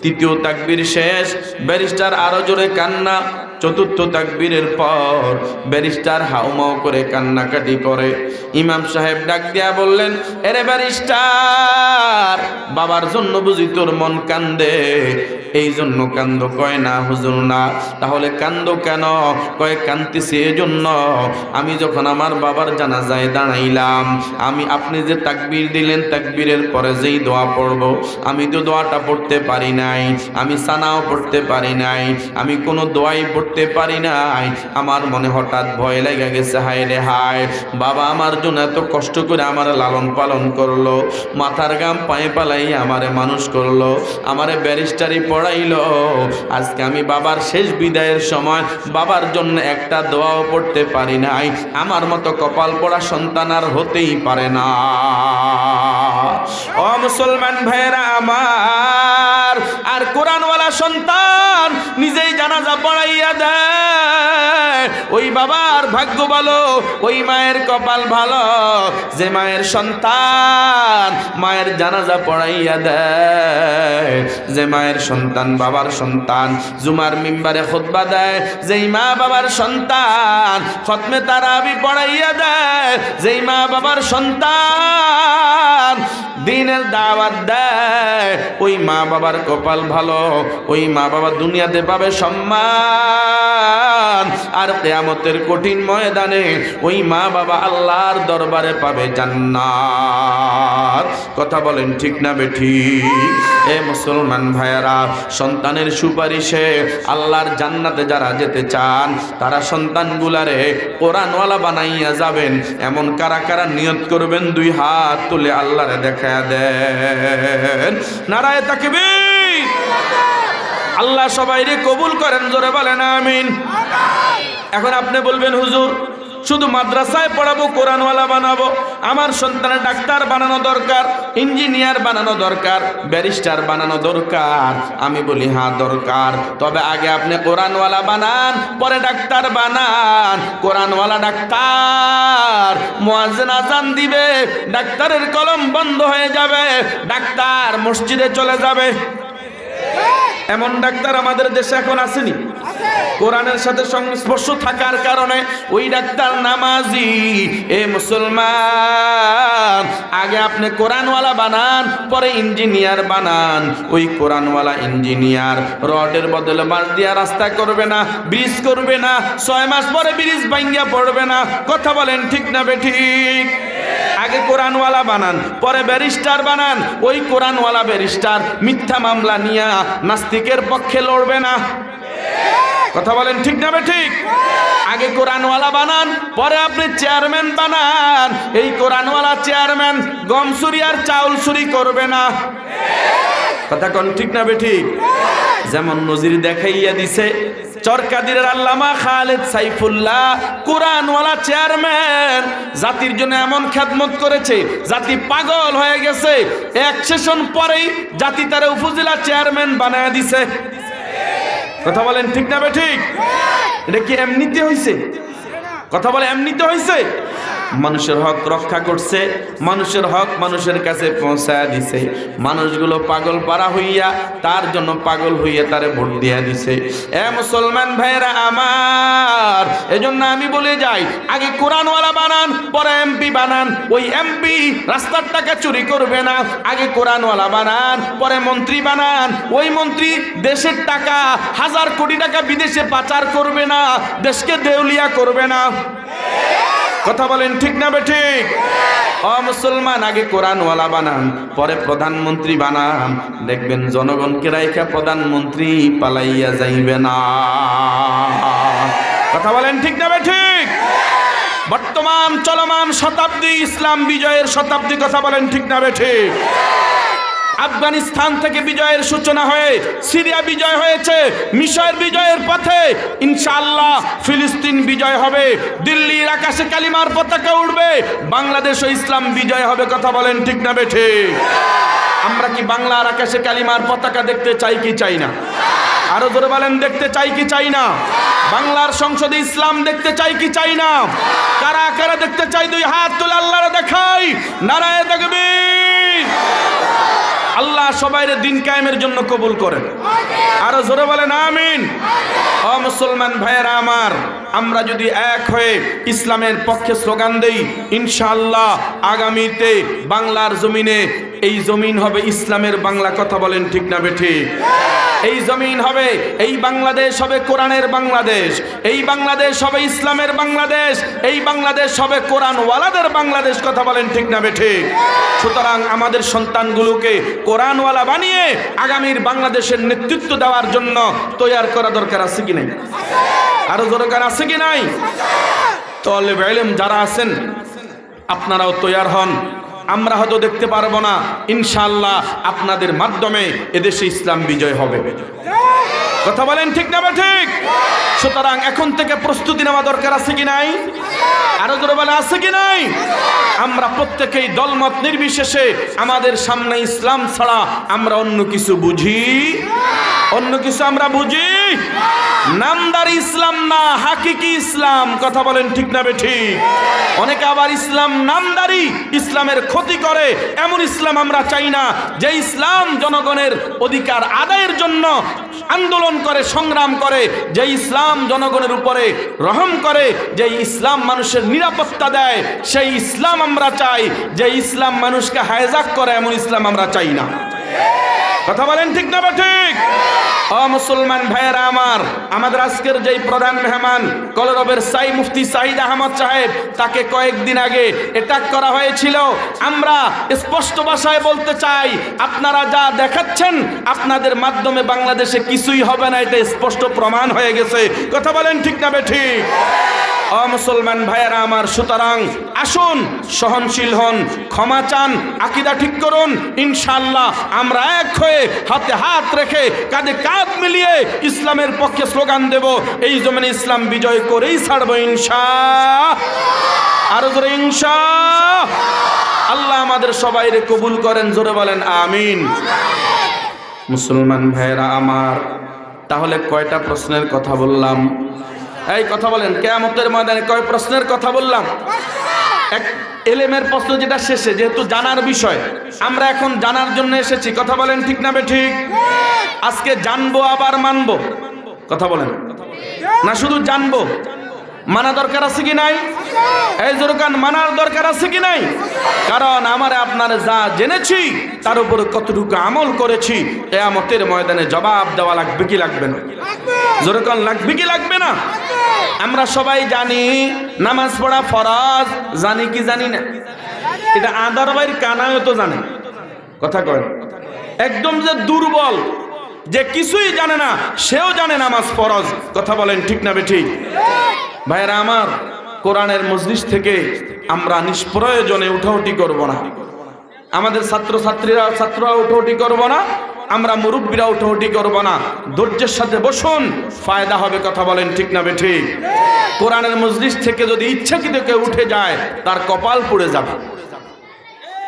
তৃতীয় তাকবীর শেষ, ব্যারিস্টার আরো জোরে কান্না। চতুর্থ তাকবীরের পর ব্যারিস্টার হাউমাউ করে কান্নাকাটি করে। ইমাম সাহেব ডাক দিয়া বললেন, এরে ব্যারিস্টার, বাবার জন্য বুঝি তোর মন কান্দে, এই জন্য কান্দো? কয় না হুজুর না। তাহলে কান্দো কেন? কয় কান্দিছি এজন্য, আমি যখন আমার বাবার জানাজায় দাঁড়াইলাম, আপনি যে তাকবীর দিলেন, তাকবীরের পরে যেই দোয়া পড়ব, আমি তো দোয়াটা পড়তে পারি নাই, আমি সানাও পড়তে পারি নাই, আমি কোনো দোয়াই পড়তে পারি নাই। আমার মনে হঠাৎ ভয় লেগে গেছে, হায় রে হায়, বাবা আমার জন্য এত কষ্ট করে আমার লালন পালন করলো, মাথার গাম পায়ে পালাই আমারে মানুষ করলো, আমারে ব্যারিস্টারি পড়াইলো। আজকে আমি বাবার শেষ বিদায়ের সময় বাবার জন্য একটা দোয়াও পড়তে পারি নাই। আমার মতো কপাল পড়া সন্তান আর হতেই পারে না। ও মুসলমান ভাইরা আমার, আর কোরআনওয়ালা সন্তান নিজেই জানাজা পড়াইয়া দেয়, ওই বাবার ভাগ্য ভালো, ওই মায়ের কপাল ভালো, যে মায়ের সন্তান মায়ের জানাজা পড়াইয়া দেয়, যে মায়ের সন্তান বাবার সন্তান জুমার মিম্বারে খুতবা দেয়, যেই মা বাবার সন্তান খতমে তারাবি পড়াইয়া দেয়, যেই মা বাবার সন্তান দিনের দাওয়াত দেয়, ওই মা বাবার কপাল ভালো, ওই মা বাবা দুনিয়াতে পাবে সম্মান, আর কিয়ামতের কঠিন ময়দানে ওই মা বাবা আল্লাহর দরবারে পাবে জান্নাত। কথা বলেন ঠিক না বেঠিক? এ মুসলমান ভাইয়েরা, সন্তানের সুপারিশে আল্লাহর জান্নাতে যারা যেতে চান, তারা সন্তানগুলারে কোরআনওয়ালা বানাইয়া যাবেন। এমন কারা কারা নিয়ত করবেন? দুই হাত তুলে আল্লাহরে দেখায়া দেন। নারায়ে তাকবীর। আল্লাহ সবাইরে কবুল করেন, জোরে বলেন আমিন। এখন আপনি বলবেন, হুজুর শুধু মাদ্রাসায় পড়াবো, কোরআনওয়ালা বানাবো, আমার সন্তানের ডাক্তার বানানো দরকার, ইঞ্জিনিয়ার বানানো দরকার, ব্যারিস্টার বানানো দরকার। আমি বলি হ্যাঁ দরকার, তবে আগে আপনি কোরআনওয়ালা বানান, পরে ডাক্তার বানান। কোরআনওয়ালা ডাক্তার মুয়াজ্জিন আযান দিবে, ডাক্তারের কলম বন্ধ হয়ে যাবে, ডাক্তার মসজিদে চলে যাবে। এমন ডাক্তার আমাদের দেশে এখন আসেনি? কোরআনের সাথে সংস্পর্শ থাকার কারণে ওই ডাক্তার নামাজি। এ মুসলমান, আগে আপনি কোরআনওয়ালা বানান, পরে ইঞ্জিনিয়ার বানান। ওই কোরআনওয়ালা ইঞ্জিনিয়ার রডের বদলে বাঁশ দিয়া রাস্তা করবে না, ব্রিজ করবে না, 6 মাস পরে ব্রিজ ভাঙ্গিয়া পড়বে না। কথা বলেন ঠিক না বেঠিক? আগে কোরআনওয়ালা বানান, পরে ব্যারিস্টার বানান। ওই কোরআনওয়ালা ব্যারিস্টার মিথ্যা মামলা নিয়ে নাস্তিকের পক্ষে লড়বে না। কথা বলেন ঠিক না বেঠিক? আগে কোরআনওয়ালা বানান, পরে আপনি চেয়ারম্যান বানান। এই কোরআনওয়ালা চেয়ারম্যান গম চুরি আর চাউল চুরি করবে না। কথা কোন ঠিক না বেঠিক? যেমন নজির দেখাইয়া দিছে চরকাদিরের আল্লামা খালেদ সাইফুল্লাহ কোরআনওয়ালা চেয়ারম্যান জাতির জন্য এমন খেদমত করেছে, জাতি পাগল হয়ে গেছে। এক সেশন পরেই জাতি তার উপজেলা চেয়ারম্যান বানায় দিছে। কথা বলেন ঠিক না ঠিক? এটা কি এমনিতে হইছে? কথা বলে এমনিতে হইছে? মানুষের হক রক্ষা করছে, মানুষের হক মানুষের কাছে পৌঁছায় দিছে। মানুষগুলো পাগল পারা হইয়া তার জন্য পাগল হইয়া তারে ভোট দিয়া দিছে। এ মুসলমান ভাইরা আমার, এজন্য আমি বলে যাই, আগে কোরআনওয়ালা বানান, পরে এমপি বানান। ওই এমপি রাস্তার টাকা চুরি করবে না। আগে কোরআনওয়ালা বানান, পরে মন্ত্রী বানান। ওই মন্ত্রী দেশের টাকা, 1000 কোটি টাকা বিদেশে পাচার করবে না, দেশকে দেউলিয়া করবে না। কথা বলেন ঠিক না ঠিক? ও মুসলমান, আগে কোরআনওয়ালা বানান, পরে প্রধানমন্ত্রী বানান। দেখবেন জনগণকে রাইখা প্রধানমন্ত্রী পালাইয়া যাইবে না। কথা বলেন ঠিক না ঠিক? বর্তমান চলমান শতাব্দী ইসলাম বিজয়ের শতাব্দী। কথা বলেন ঠিক না ঠিক? আফগানিস্তান থেকে বিজয়ের সূচনা হয়ে সিরিয়া বিজয় হয়েছে, মিশর বিজয়ের পথে ইনশাআল্লাহ ফিলিস্তিন বিজয় হবে, দিল্লির আকাশে কালিমার পতাকা উঠবে, বাংলাদেশে ইসলাম বিজয় হবে। কথা বলেন ঠিক না ঠিক? আমরা কি বাংলার আকাশে কালিমার পতাকা দেখতে চাই কি চাই না? আরো জোরে বলেন, দেখতে চাই কি চাই না? বাংলার সংসদে ইসলাম দেখতে চাই কি চাই না? কারা কারা দেখতে চাই? দুই হাত তুলে আল্লাহরে দেখাই, নারায়ে তাকবীর। আল্লাহ সবাইরে দিন কায়েমের জন্য কবুল করেন। আরো জোরে বলেন আমিন। ও মুসলমান ভাইয়েরা আমার, আমরা যদি এক হয়ে ইসলামের পক্ষে স্লোগান দেই, ইনশাআল্লাহ আগামীতে বাংলার জমিনে, এই জমিন হবে ইসলামের বাংলা। কথা বলেন ঠিক না ঠিক? এই জমিন হবে, এই বাংলাদেশ হবে কোরআনের বাংলাদেশ, এই বাংলাদেশ হবে ইসলামের বাংলাদেশ, এই বাংলাদেশ হবে কোরআনওয়ালাদের বাংলাদেশ। কথা বলেন ঠিক না ঠিক? সুতরাং আমাদের সন্তানগুলোকে কোরআনওয়ালা বানিয়ে আগামীর বাংলাদেশের নেতৃত্ব দেওয়ার জন্য তৈয়ার করা দরকার আছে কি নাই? আরো দরকার আছে কি নাই? তালেবে ইলম যারা আছেন আপনারাও তৈয়ার হন। আমরা হয়তো দেখতে পারবো না, ইনশাআল্লাহ আপনাদের মাধ্যমে এদেশে ইসলাম বিজয় হবে। কথা বলেন ঠিক না ঠিক? সুতরাং এখন থেকে প্রস্তুতি নেওয়া দরকার আছে কি নাই? আরো জোরে বলে আছে কি নাই? আমরা প্রত্যেকেই দলমত নির্বিশেষে আমাদের সামনে ইসলাম ছাড়া আমরা অন্য কিছু বুঝি, অন্য কিছু আমরা বুঝি। নামদারি ইসলাম না, হাকিকি ইসলাম। কথা বলেন ঠিক না ঠিক? অনেকে আবার ইসলাম নামদারি, ইসলামের ক্ষতি করে এমন ইসলাম আমরা চাই না। যে ইসলাম জনগণের অধিকার আদায়ের জন্য আন্দোলন করে, সংগ্রাম করে, যে ইসলাম জনগণের উপরে রহম করে, যে ইসলাম মানুষের নিরাপত্তা দেয়, সেই ইসলাম আমরা চাই। যে ইসলাম মানুষকে হাইজ্যাক করে এমন ইসলাম আমরা চাই না। কথা বলেন ঠিক না ঠিক? ও মুসলমান ভাইয়েরা আমার, আমাদের আজকের যেই প্রধান মেহমান কলরবের সাই মুফতি সাইদ আহমদ সাহেব, তাকে কয়েকদিন আগে অ্যাটাক করা হয়েছিল। আমরা স্পষ্ট ভাষায় বলতে চাই, আপনারা যা দেখাচ্ছেন আপনাদের মাধ্যমে বাংলাদেশে কিছুই হবে না, এটা স্পষ্ট প্রমাণ হয়ে গেছে। কথা বলেন ঠিক না ঠিক? ও মুসলমান ভাইয়েরা আমার, সুতরাং আসুন সহনশীল হন, ক্ষমা চান, আকীদা ঠিক করুন। ইনশাআল্লাহ আমরা এক হয়ে হাতে হাত রেখে কাঁধে কাঁধ মিলিয়ে ইসলামের পক্ষে স্লোগান দেব। এই জমিনে ইসলাম বিজয় করেই ছাড়বো ইনশাআল্লাহ। আরো জোরে ইনশাআল্লাহ। আল্লাহ আমাদের সবাইরে কবুল করেন, জোরে বলেন আমিন। মুসলমান ভাইয়েরা আমার, তাহলে কয়টা প্রশ্নের কথা বললাম? এই কথা বলেন, কিয়ামতের ময়দানে কয় প্রশ্নের কথা বললাম? এক এলেমের প্রশ্ন, যেটা শেষে, যেহেতু জানার বিষয়, আমরা এখন জানার জন্য এসেছি। কথা বলেন ঠিক না ঠিক? আজকে জানবো আবার মানবো। কথা বলেন না, শুধু জানবো, মানা দরকার আছে কি নাই? এই জোরকান মানার দরকার আছে কি নাই? কারণ আমার আপনার যা জেনেছি তার উপরে কতটুকু আমল করেছি, কিয়ামতের ময়দানে জবাব দেওয়া লাগবে কি লাগবে না? জোরকান লাগবে কি লাগবে না? আমরা সবাই জানি নামাজ পড়া ফরজ, জানি কি জানি না? এটা আদার বাইর কানাও তো জানে। কথা কয়, একদম যে দুর্বল, যে কিছুই জানে না, সেও জানে নামাজ ফরজ। কথা বলেন ঠিক না ঠিক? ভাইরা আমার, কোরআনের মজলিস থেকে আমরা নিষ্প্রয়োজনে উঠাউটি করব না। আমাদের ছাত্ররা উঠাউটি করব না। আমরা মুরব্বীরা উঠোউঠি করব না, ধৈর্যের সাথে বসুন, ফায়দা হবে। কথা বলেন ঠিক না বেঠিক? কোরআনের মজলিস থেকে যদি ইচ্ছাকৃত কেউ উঠে যায় তার কপাল পুড়ে যাবে।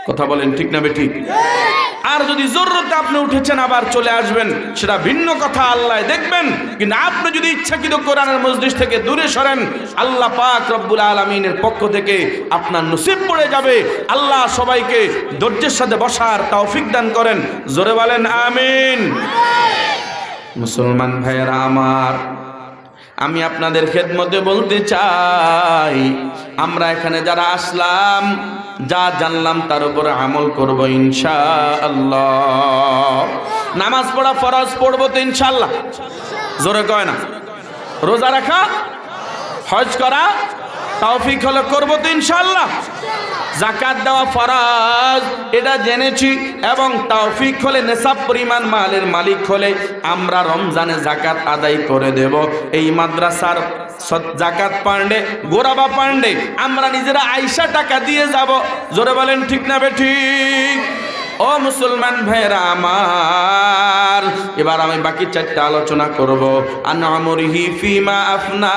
কথা বলেন ঠিক না বেঠিক? আর যদি জরুরতে আপনি উঠেছেন আবার চলে আসবেন, সেটা ভিন্ন কথা, আল্লাহ দেখবেন। কিন্তু আপনি যদি ইচ্ছাকৃত কোরআনের মজলিস থেকে দূরে সরেন, আল্লাহ পাক রব্বুল আলামিনের পক্ষ থেকে আপনার নসিব পড়ে যাবে। আল্লাহ সবাইকে ধৈর্যের সাথে বসার তৌফিক দান করেন। জোরে বলেন আমিন। মুসলমান ভাইয়েরা আমার, আমি আপনাদের খেদমতে বলতে চাই, আমরা এখানে যারা আসলাম, যা জানলাম তার উপরে আমল করব ইনশাআল্লাহ। নামাজ পড়া ফরজ, পড়বো তো ইনশাআল্লাহ। জোরে কয় না? রোজা রাখা, হজ করা তৌফিক হলে করবো তো ইনশাআল্লাহ। যাকাত দেওয়া ফরজ, এটা জেনেছি, এবং তৌফিক হলে নেশাব পরিমাণ মালের মালিক হলে আমরা রমজানে যাকাত আদায় করে দেব। এই মাদ্রাসার যাকাত পান্ডে, গোরাবা পান্ডে, আমরা নিজেরা আইসা টাকা দিয়ে যাব। জোরে বলেন ঠিক না বেঠিক? ও মুসলমান ভাইরা আমার, এবার আমি বাকি চারটা আলোচনা করব। আনআমরিহি ফিমা আফনা,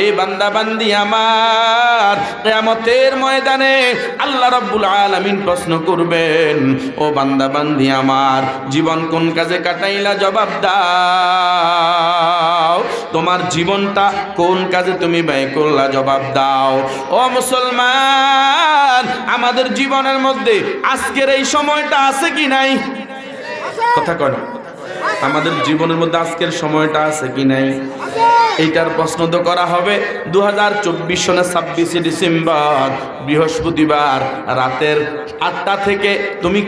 এই বান্দা বান্দি আমার, কিয়ামতের ময়দানে আল্লাহ রাব্বুল আলামিন প্রশ্ন করবেন, ও বান্দা বান্দি আমার, জীবন কোন কাজে কাটাইলা? জবাব দাও। তোমার জীবনটা কোন কাজে তুমি ব্যয় করলা? জবাব দাও। ও মুসলমান, আমাদের জীবনের মধ্যে আজকের এই সময়টা আছে কি নাই? কথা কয় না? আমাদের জীবনের মধ্যে আজকের সময়টা আছে কি নাই? এইটার প্রশ্ন তো করা হবে 2024 সনের 26 ডিসেম্বর বৃহস্পতিবার রাতের 8টা থেকে তুমি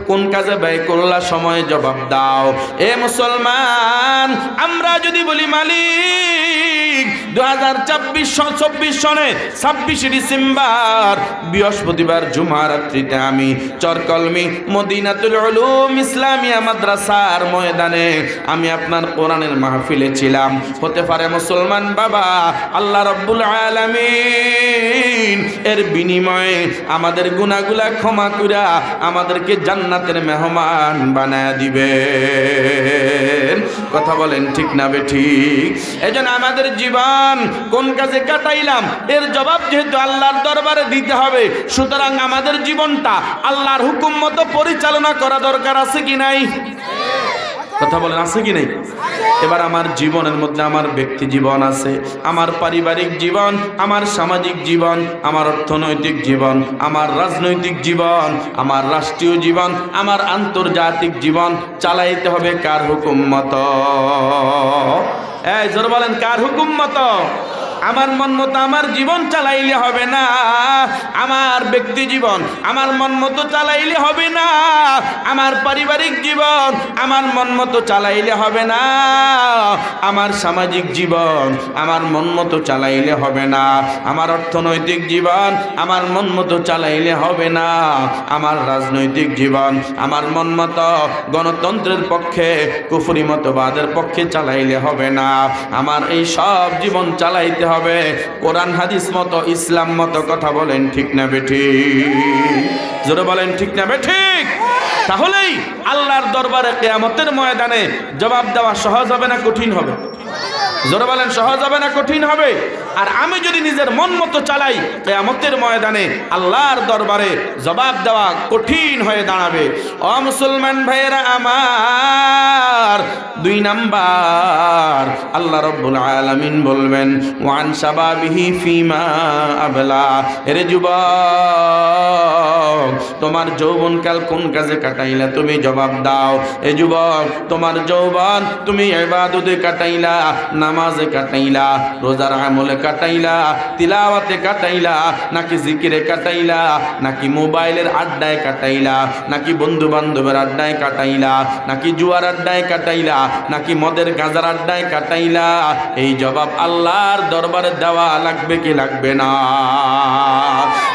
কোন কাজে ব্যয় করলা? সময় জবাব দাও। এ মুসলমান, আমরা যদি বলি মালিক 2024 সনে 26 ডিসেম্বর বৃহস্পতিবার জুমা রাত্রিতে আমি চরকলমি মদিনাতুল উলুম ইসলামিয়া মাদ্রাসার ময়দানে আমি আপনার কোরআনের মাহফিলে ছিলাম। হতে পারে মুসলমান বাবা, আল্লাহ রাব্বুল আলামিন এর বিনিময়ে আমাদের গুনাহগুলা ক্ষমা কইরা আমাদেরকে জান্নাতের মেহমান বানায়া দিবেন। কথা বলেন ঠিক না বেঠিক? এজন্য আমাদের জীবন কোন কাজে কাটাইলাম এর জবাব যেহেতু আল্লাহর দরবারে দিতে হবে, সুতরাং আমাদের জীবনটা আল্লাহর হুকুম মতো পরিচালনা করা দরকার আছে কি নাই? কথা বলেন আছে কি নাই? এবার আমার জীবনের মধ্যে আমার ব্যক্তি জীবন আছে, আমার পারিবারিক জীবন, আমার সামাজিক জীবন, আমার অর্থনৈতিক জীবন, আমার রাজনৈতিক জীবন, আমার রাষ্ট্রীয় জীবন, আমার আন্তর্জাতিক জীবন চালাইতে হবে কার হুকুম মতো? এই জোরে বলেন, কার হুকুম মতো? আমার মন মতো আমার জীবন চালাইলে হবে না। আমার ব্যক্তি জীবন আমার মন মতো চালাইলে হবে না। আমার পারিবারিক জীবন আমার মন মতো চালাইলে হবে না। আমার সামাজিক জীবন আমার মন মতো চালাইলে হবে না। আমার অর্থনৈতিক জীবন আমার মন মতো চালাইলে হবে না। আমার রাজনৈতিক জীবন আমার মন মতো গণতন্ত্রের পক্ষে, কুফরি মতবাদের পক্ষে চালাইলে হবে না। আমার এই সব জীবন চালাইতে হবে কোরআন হাদিস মতো, ইসলাম মতো। কথা বলেন ঠিক না বেঠিক? জোরে বলেন ঠিক না বেঠিক? তাহলেই আল্লাহর দরবারে কিয়ামতের ময়দানে জবাব দেওয়া সহজ হবে না কঠিন হবে? জোরে বলেন, সহজ হবে না কঠিন হবে? আর আমি যদি নিজের মন মতো চালাই, কিয়ামতের ময়দানে আল্লাহর দরবারে জবাব দেওয়া কঠিন হয়ে দাঁড়াবে। ও মুসলমান ভাইয়েরা আমার, 2 নাম্বার আল্লাহ রাব্বুল আলামিন বলবেন, ওয়ান শাবাবিহি ফিমা আবলা। এরে যুবক, তোমার যৌবনকাল কোন কাজে কাটাইলা? তুমি জবাব দাও। এ যুবক, তোমার যৌবন তুমি ইবাদতে কাটাইলা, নামাজে কাটাইলা, রোজার আমলে কাটাইলা, তিলাওয়াতে কাটাইলা, নাকি জিকিরে কাটাইলা, নাকি মোবাইলের আড্ডায় কাটাইলা, নাকি বন্ধু বান্ধবের আড্ডায় কাটাইলা, নাকি জুয়ার আড্ডায় কাটাইলা, নাকি মদের গাঁজার আড্ডায় কাটাইলা? এই জবাব আল্লাহর দরবারে দেওয়া লাগবে কি লাগবে না?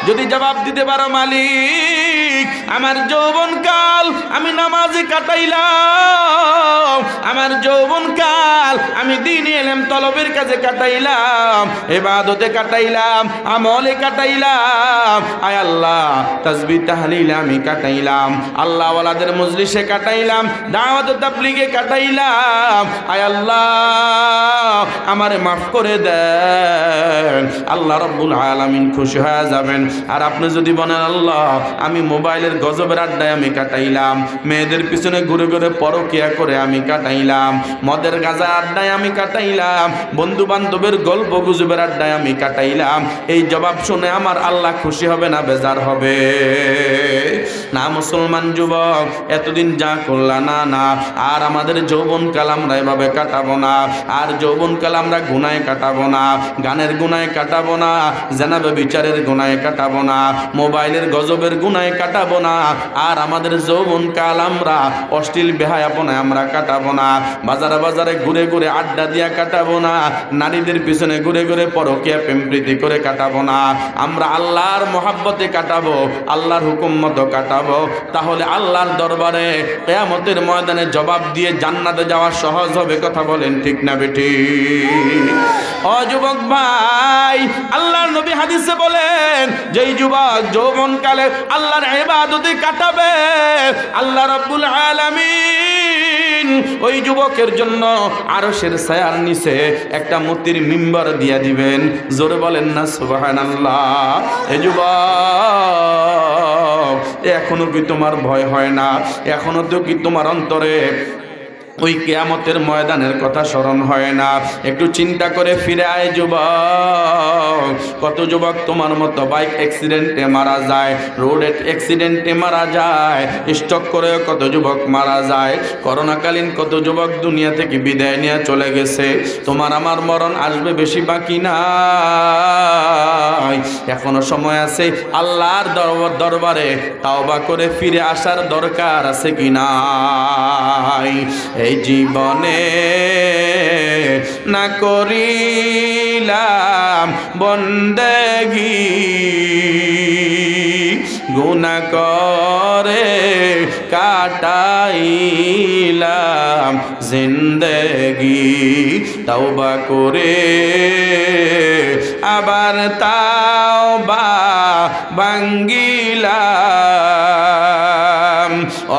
যদি জবাব দিতে পারো মালিক আমার যৌবনকাল আমি নামাজে কাটাইলাম, আমার যৌবনকাল আমি দ্বীনি ইলম তলবের কাজে কাটাইলাম, ইবাদতে কাটাইলাম, আমলে কাটাইলাম। আয় আল্লাহ তাসবিহ তাহলিলে আমি কাটাইলাম, আল্লাহ ওয়ালাদের মজলিসে কাটাইলাম, দাওয়াত তাবলীগে কাটাইলাম। আয় আল্লাহ আমারে মাফ করে দেন। আল্লাহ রাব্বুল আলামিন খুশি হয়ে যাবেন। আর আপনি যদি বলেন আল্লাহ আমি মোবাইলের গজবের আড্ডায় আমি কাটাইলাম, মেয়েদের পিছনে ঘুরে ঘুরে পরকিয়া করে আমি কাটাইলাম, মদের গাঁজা আড্ডায় আমি কাটাইলাম, বন্ধু বান্ধবের গল্প গুজবের আড্ডায় আমি কাটাইলাম, এই জবাব শুনে আমার আল্লাহ খুশি হবে না বেজার হবে? না মুসলমান যুবক, এতদিন যা করলা না না, আর আমাদের যৌবনকাল আমরা এভাবে কাটাবো না, আর যৌবনকাল আমরা গুনায় কাটাবো না, গানের গুনায় কাটাবো না, জানাবে বিচারের গুনায় কাটাবো না, মোবাইলের গজবের গুনায় কাটাবো না, আর আমাদের যৌবনকাল আমরা অশ্লীল বেহায়াপনায় আমরা কাটাবো না, বাজারে বাজারে ঘুরে ঘুরে আড্ডা দিয়া কাটাবো না, নারীদের পিছনে ঘুরে ঘুরে পরকীয়া প্রেম প্রীতি করে কাটাবো না, আমরা আল্লাহর মহাব্বতে কাটাবো, আল্লাহর হুকুম মতো কাটাবো। তাহলে আল্লাহর দরবারে কিয়ামতের ময়দানে জবাব দিয়ে জান্নাতে যাওয়া সহজ হবে। কথা বলেন ঠিক না বেঠিক? ও যুবক ভাই, আল্লাহর নবী হাদিসে বলেন যেই যুবক যৌবনকালে আল্লাহর ইবাদতে কাটাবে, আল্লাহ রাব্বুল আলামিন ওই যুবকের জন্য আরশের ছায়ার নিচে একটা মূর্তির মিম্বার দিয়া দিবেন। জোরে বলেন না সুবহানাল্লাহ। এই যুবক, এখনো কি তোমার ভয় হয় না? এখনো তো কি তোমার অন্তরে ওই কিয়ামতের ময়দানের কথা স্মরণ হয় না? একটু চিন্তা করে ফিরে আয় যুবক। কত যুবক তোমার মতো বাইক অ্যাক্সিডেন্টে মারা যায়, রোড অ্যাক্সিডেন্টে মারা যায়, স্ট্রোক করে কত যুবক মারা যায়, করোনাকালীন কত যুবক দুনিয়া থেকে বিদায় নিয়ে চলে গেছে। তোমার আমার মরণ আসবে, বেশি বাকি নাই, এখনো সময় আছে। আল্লাহর দরবারে তাওবা করে ফিরে আসার দরকার আছে কি নাই? এই জীবনে না করিলাম বন্দেগি, গুনাহ করে কাটাইলাম জিন্দেগি, তাওবা করে আবার তাওবা ভাঙ্গিলাম,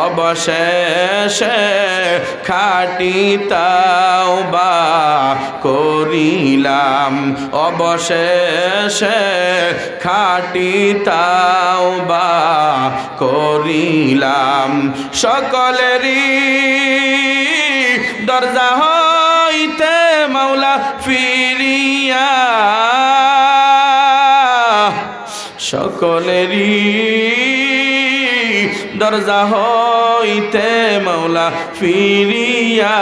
অবশেষে খাঁটি তাওবা করিলাম, অবশেষে খাঁটি তাওবা করিলাম। সকলেরই দরজা হইতে মাওলা ফিরিয়া, সকলেরই দরজা হইতে মাওলা ফিরিয়া,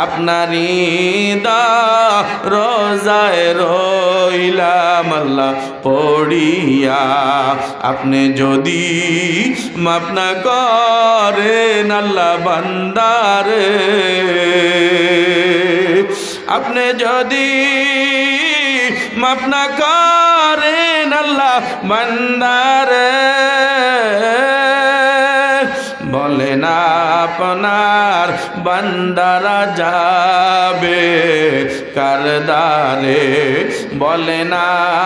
আপনারই রোজায় রইলাম আল্লাহ পড়িয়া। আপনি যদি মাফ না করেন আল্লাহ বান্দারে, আপনি যদি মাফ না করেন আল্লাহ বান্দারে, বলেন আপনার বান্দারা যাবে কারদারে, বলেন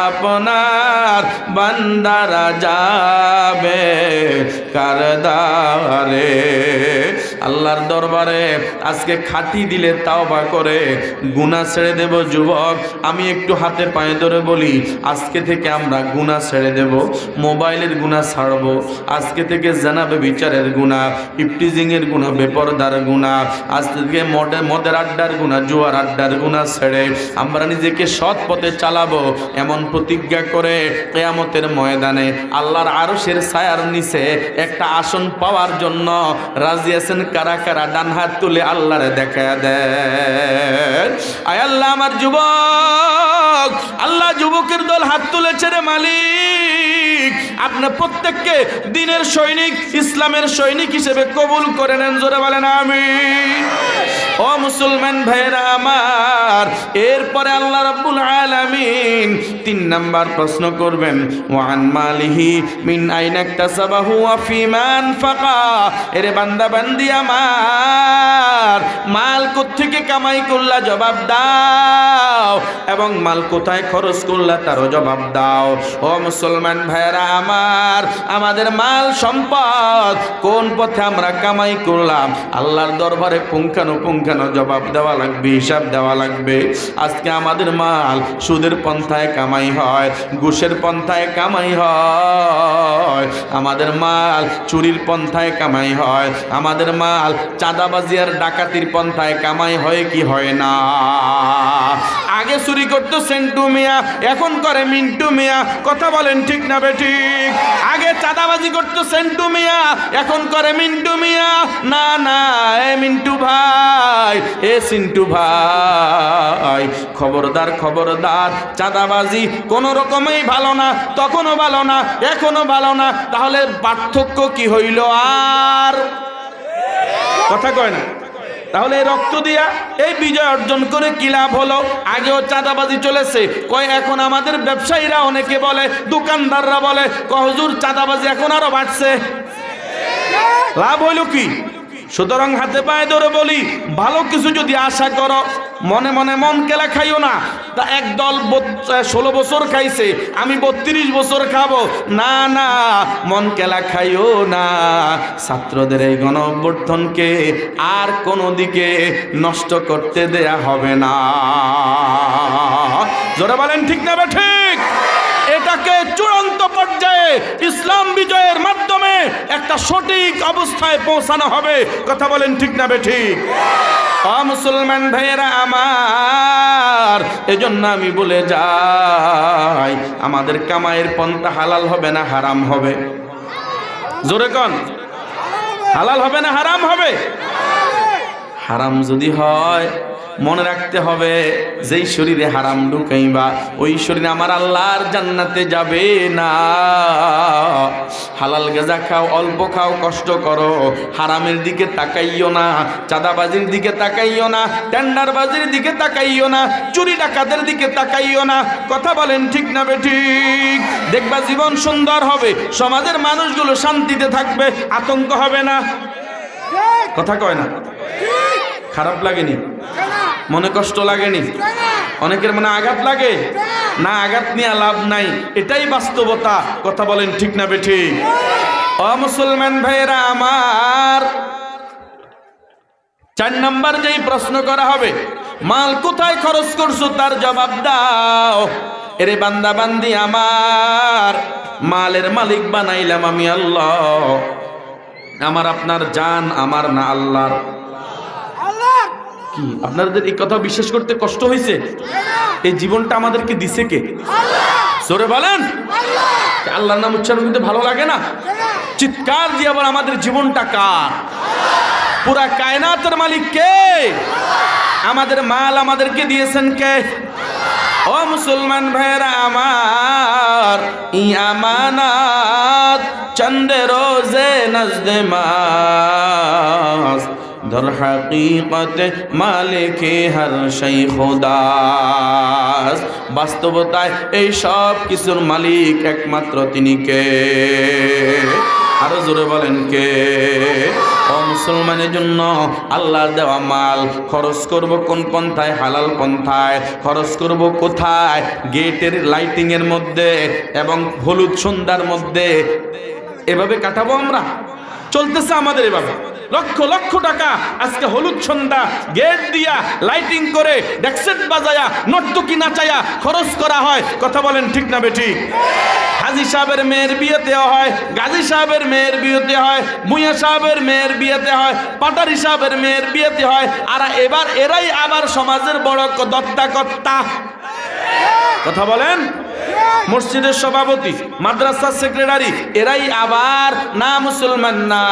আপনার বান্দারা যাবে কারদারে। আল্লাহর দরবারে আজকে খাঁটি দিলে তাওবা করে গুনাহ ছেড়ে দেব। যুবক, আমি একটু হাতে পায়ে ধরে বলি, আজকে থেকে আমরা গুনাহ ছেড়ে দেব, মোবাইলের গুনাহ ছাড়বো, আজকে থেকে জানাবে বিচারের গুনাহ, ইফটিজিং এর গুনাহ, বেপরদার গুনাহ, আজকে থেকে মদের আড্ডার গুনাহ, জুয়ার আড্ডার গুনাহ ছেড়ে আমরা নিজেকে সৎ পথে চালাবো, এমন প্রতিজ্ঞা করে কিয়ামতের ময়দানে আল্লাহর আরশের ছায়ার নিচে একটা আসন পাওয়ার জন্য রাজি আছেন কারা কারা? ডান হাত তুলে আল্লাহরে দেখায়া দেন। আয় আল্লাহ আমার যুবক, আল্লাহ যুবকের দল হাত তুলেছে রে মালিক, আপনি প্রত্যেককে দ্বীনের সৈনিক, ইসলামের সৈনিক হিসেবে কবুল করে নেন। জোরে বলেন আমিন। ও মুসলমান ভাইরা আমার, আমার, এরপরে আল্লাহ রাব্বুল আলামিন 3 নাম্বার প্রশ্ন করবেন, ওয়ান মালিহি মিন আইনা ইকতাসাবাহু ওয়া ফিমা আনফাকা। এরে বান্দা বান্দি আমার, মাল কোত্থেকে কামাই করলা জবাব দাও, এবং মাল কোথায় খরচ করলা তারও জবাব দাও। ও মুসলমান ভাইরা আমার, আমাদের মাল সম্পদ কোন পথে আমরা কামাই করলাম আল্লাহর দরবারে পুঙ্খানুপুঙ্খানু জবাব দেওয়া লাগবে, হিসাব দেওয়া লাগবে। আজকে আমাদের মাল সুদের পন্থায় কামাই হয়, ঘুষের পন্থায় কামাই হয়, আমাদের মাল চুরির পন্থায় কামাই হয়, আমাদের মাল চাঁদাবাজি আর ডাকাতির পন্থায় কামাই হয় কি হয় না? আগে চুরি করতো সেন্টু মিয়া, এখন করে মিন্টু মিয়া। কথা বলেন ঠিক না বেঠিক? আগে চাঁদাবাজি করতো সেন্টু মিয়া, এখন করে মিন্টু মিয়া। না না, এ মিন্টু ভাই, এ সিন্টু ভাই, খবরদার খবরদার, চাঁদাবাজি কোনো রকমেই ভালো না, তখনও ভালো না, এখনো ভালো না। তাহলে পার্থক্য কি হইল আর? কথা কয় না? তাহলে রক্ত দিয়া এই বিজয় অর্জন করে কি লাভ হলো? আগেও চাঁদাবাজি চলেছে, কয় এখন আমাদের ব্যবসায়ীরা অনেকে বলে, দোকানদাররা বলে, হুজুর চাঁদাবাজি এখন আরো বাড়ছে। লাভ হইল কি? সুতরাং হাতে পায়ে ধরে বলি, ভালো কিছু যদি আশা করো, মনে মনে মন কেলা খাইও না। তা একদল 16 বছর খাইছে, আমি 32 বছর খাবো, না না, মন কেলা খাইও না। ছাত্রদের এই গণ অভ্যুত্থানকে আর কোনো দিকে নষ্ট করতে দেয়া হবে না। জোরে বলেন ঠিক না ঠিক? এটাকে চূড়ান্ত পর্যায়ে ইসলাম বিজয়ের মাধ্যমে একটা সঠিক অবস্থায় পৌঁছানো হবে। কথা বলেন ঠিক না বেঠিক? মুসলমান ভাইয়েরা আমার, এজন্য আমি বলে যাই, আমাদের কামাইয়ের পন্থা হালাল হবে না হারাম হবে? জোরে কোন, হালাল হবে না হারাম হবে? হারাম যদি হয়, মনে রাখতে হবে, যেই শরীরে হারাম ঢুকাইবা ওই শরীরে আমার আল্লাহর জান্নাতে যাবে না। হালাল গাঁজা খাও, অল্প খাও, কষ্ট করো, হারামের দিকে তাকাইও না, চাঁদাবাজির দিকে তাকাইও না, টেন্ডারবাজির দিকে তাকাইও না, চুরি ডাকাতের দিকে তাকাইও না। কথা বলেন ঠিক না বেঠিক? দেখবা জীবন সুন্দর হবে, সমাজের মানুষগুলো শান্তিতে থাকবে, আতঙ্ক হবে না। কথা কয় না? খারাপ লাগেনি? মনে কষ্ট লাগেনি? অনেকের মনে আঘাত লাগে না? আঘাত নিয়ে লাভ নাই, এটাই বাস্তবতা। কথা বলেন ঠিক না বেঠিক? ও মুসলমান ভাইয়েরা আমার, 4 নাম্বার যেই প্রশ্ন করা হবে, মাল কোথায় খরচ করছো তার জবাব দাও। এরে বান্দা বান্দি আমার, মালের মালিক বানাইলাম আমি আল্লাহ। আমার আপনার জান আমার না আল্লাহর? কি আপনাদের এই কথা বিশ্বাস করতে কষ্ট হয়েছে? এই জীবনটা আমাদেরকে দিছে কে? জোরে বলেন। আল্লাহর নাম উচ্চারণ করতে ভালো লাগে না? চিৎকার দিয়ে আবার আমাদের জীবনটা কার? পুরা কায়নাতের মালিক কে? আমাদের মাল আমাদেরকে দিয়েছেন কে? ও মুসলমান ভাইরা আমার, ই আমানাত চন্দে রোজে নজদে মাস, در حقیقت মালিক হর শাই খোদাস। বাস্তবতায় এই সব কিছুর মালিক একমাত্র তিনি কে? আরো জোরে বলেন কে? ও মুসলমানের জন্য আল্লাহর দেওয়া মাল খরচ করব কোন পন্থায়? হালাল পন্থায়। খরচ করব কোথায়? গেটের লাইটিং এর মধ্যে এবং হলুদ সন্ধ্যার মধ্যে। এভাবে কাটাবো আমরা? চলতেছে আমাদের এভাবে। লক্ষ লক্ষ টাকা আজকে হলুদ সন্ধ্যা গেট দিয়া লাইটিং করে ডেক্সেট বাজায়া নর্তকী নাচায়া খরচ করা হয়। কথা বলেন ঠিক না বেঠিক? হাজী সাহেবের মেয়ের বিয়েতে হয়, গাজী সাহেবের মেয়ের বিয়েতে হয়, ভূঁইয়া সাহেবের মেয়ের বিয়েতে হয়, পাটারি সাহেবের মেয়ের বিয়েতে হয়। আর এরাই আবার সমাজের বড় দত্তাকর্তা। কথা বলেন। মসজিদের সভাপতি, মাদ্রাসার সেক্রেটারি, এরাই আবার না মুসলমান না।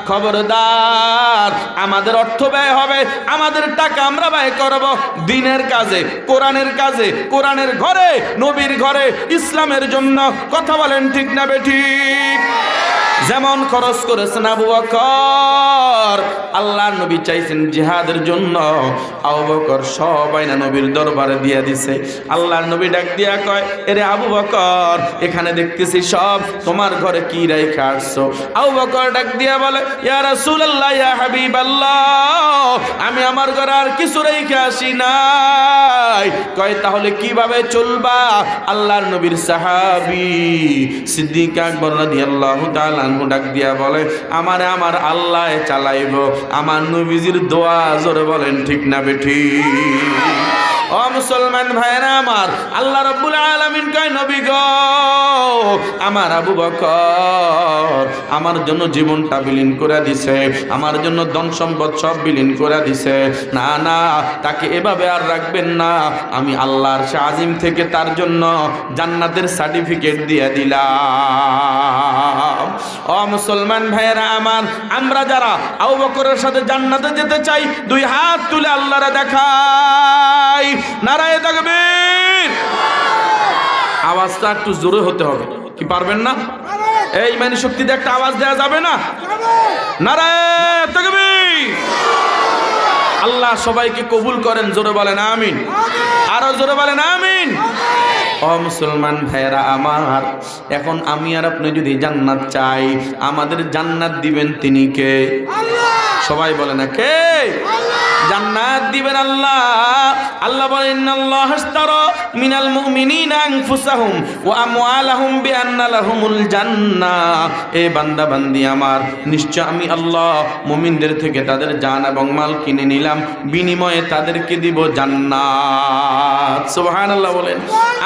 খবরদার, আমাদের অর্থ ব্যয় হবে, আমাদের টাকা আমরা ব্যয় করব দ্বীনের কাজে, কোরআনের কাজে, কোরআনের ঘরে, নবীর ঘরে, ইসলামের জন্য। কথা বলেন ঠিক না বেঠিক? যেমন খরচ করেছেন আবু বকর, আল্লাহর নবী চাইছেন জিহাদের জন্য, আবু বকর সবাই না নবীর দরবারে দিয়ে দিছে। আল্লাহর নবী ডাক দিয়া কয়, এরে আবু বকর, এখানে দেখতেছি সব তোমার ঘরে কি রাইখা আসছো? আবু বকর ডাক দিয়া বলে, ইয়া রাসূলুল্লাহ, ইয়া হাবিবাল্লাহ, আমি আমার ঘরে আর কিছু রাইখা আসি নাই। কয় তাহলে কিভাবে চলবা? আল্লাহর নবীর সাহাবী সিদ্দিক আকবর রাদিয়াল্লাহু তাআলা আনহু ডাক দিয়া বলে, আমারে আমার আল্লাহ চালাইবো, আমার নবীজির দোয়া। জোরে বলেন ঠিক না বেঠিক? ও মুসলমান ভাইরা আমার, আল্লাহ রাব্বুল আলামিন কয়, নবী গো, আমার আবু বকর আমার জন্য জীবনটা বিলীন করে দিছে, আমার জন্য ধন সম্পদ সব বিলীন করে দিছে। না না, তাকে এভাবে আর রাখবেন না, আমি আল্লাহর শাজিম থেকে তার জন্য জান্নাতের সার্টিফিকেট দিয়ে দিলাম। ও মুসলমান ভাইরা আমার, আমরা যারা আবু বকরের সাথে জান্নাতে যেতে চাই, দুই হাত তুলে আল্লাহরে দেখাই, নারায়ে তাকবীর। আওয়াজটা একটু জোরে হতে হবে, কি পারবেন না? এই ইমানি শক্তি দিয়ে একটা আওয়াজ দেওয়া যাবে না? নারায়ে তাকবীর। আল্লাহ সবাইকে কবুল করেন, জোরে বলেন আমিন। আরো জোরে বলেন আমিন। ও মুসলমান ভাইরা আমার, এখন আমি আর আপনি যদি জান্নাত চাই, আমাদের জান্নাত দিবেন তিনি কে? সবাই বলে না কে? জান্নাত দিবেন আল্লাহ। আল্লাহ বলেন, ইন্নাল্লাহ আশতারা মিনাল মুমিনিনা আনফুসাহুম ওয়া আমওয়ালাহুম বিআন্না লাহুমুল জান্নাহ। এ বান্দা বান্দি আমার, নিশ্চয় আমি আল্লাহ মুমিনদের থেকে তাদের জান এবং মাল কিনে নিলাম, বিনিময়ে তাদেরকে দিব জান্নাত। সুবহানাল্লাহ বলেন।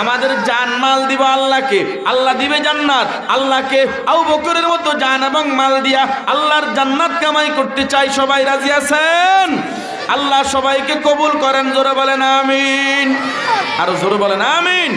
আমাদের জান মাল দিব আল্লাহকে, আল্লাহ দিবে জান্নাত। আল্লাহকে আবু বকরের মতো জান এবং মাল দিয়া আল্লাহর জান্নাত কামাই করতে চাই। সবাই রাজি আছেন? আল্লাহ সবাইকে কবুল করেন, জোরে বলেন আমিন। আরো জোরে বলেন আমিন।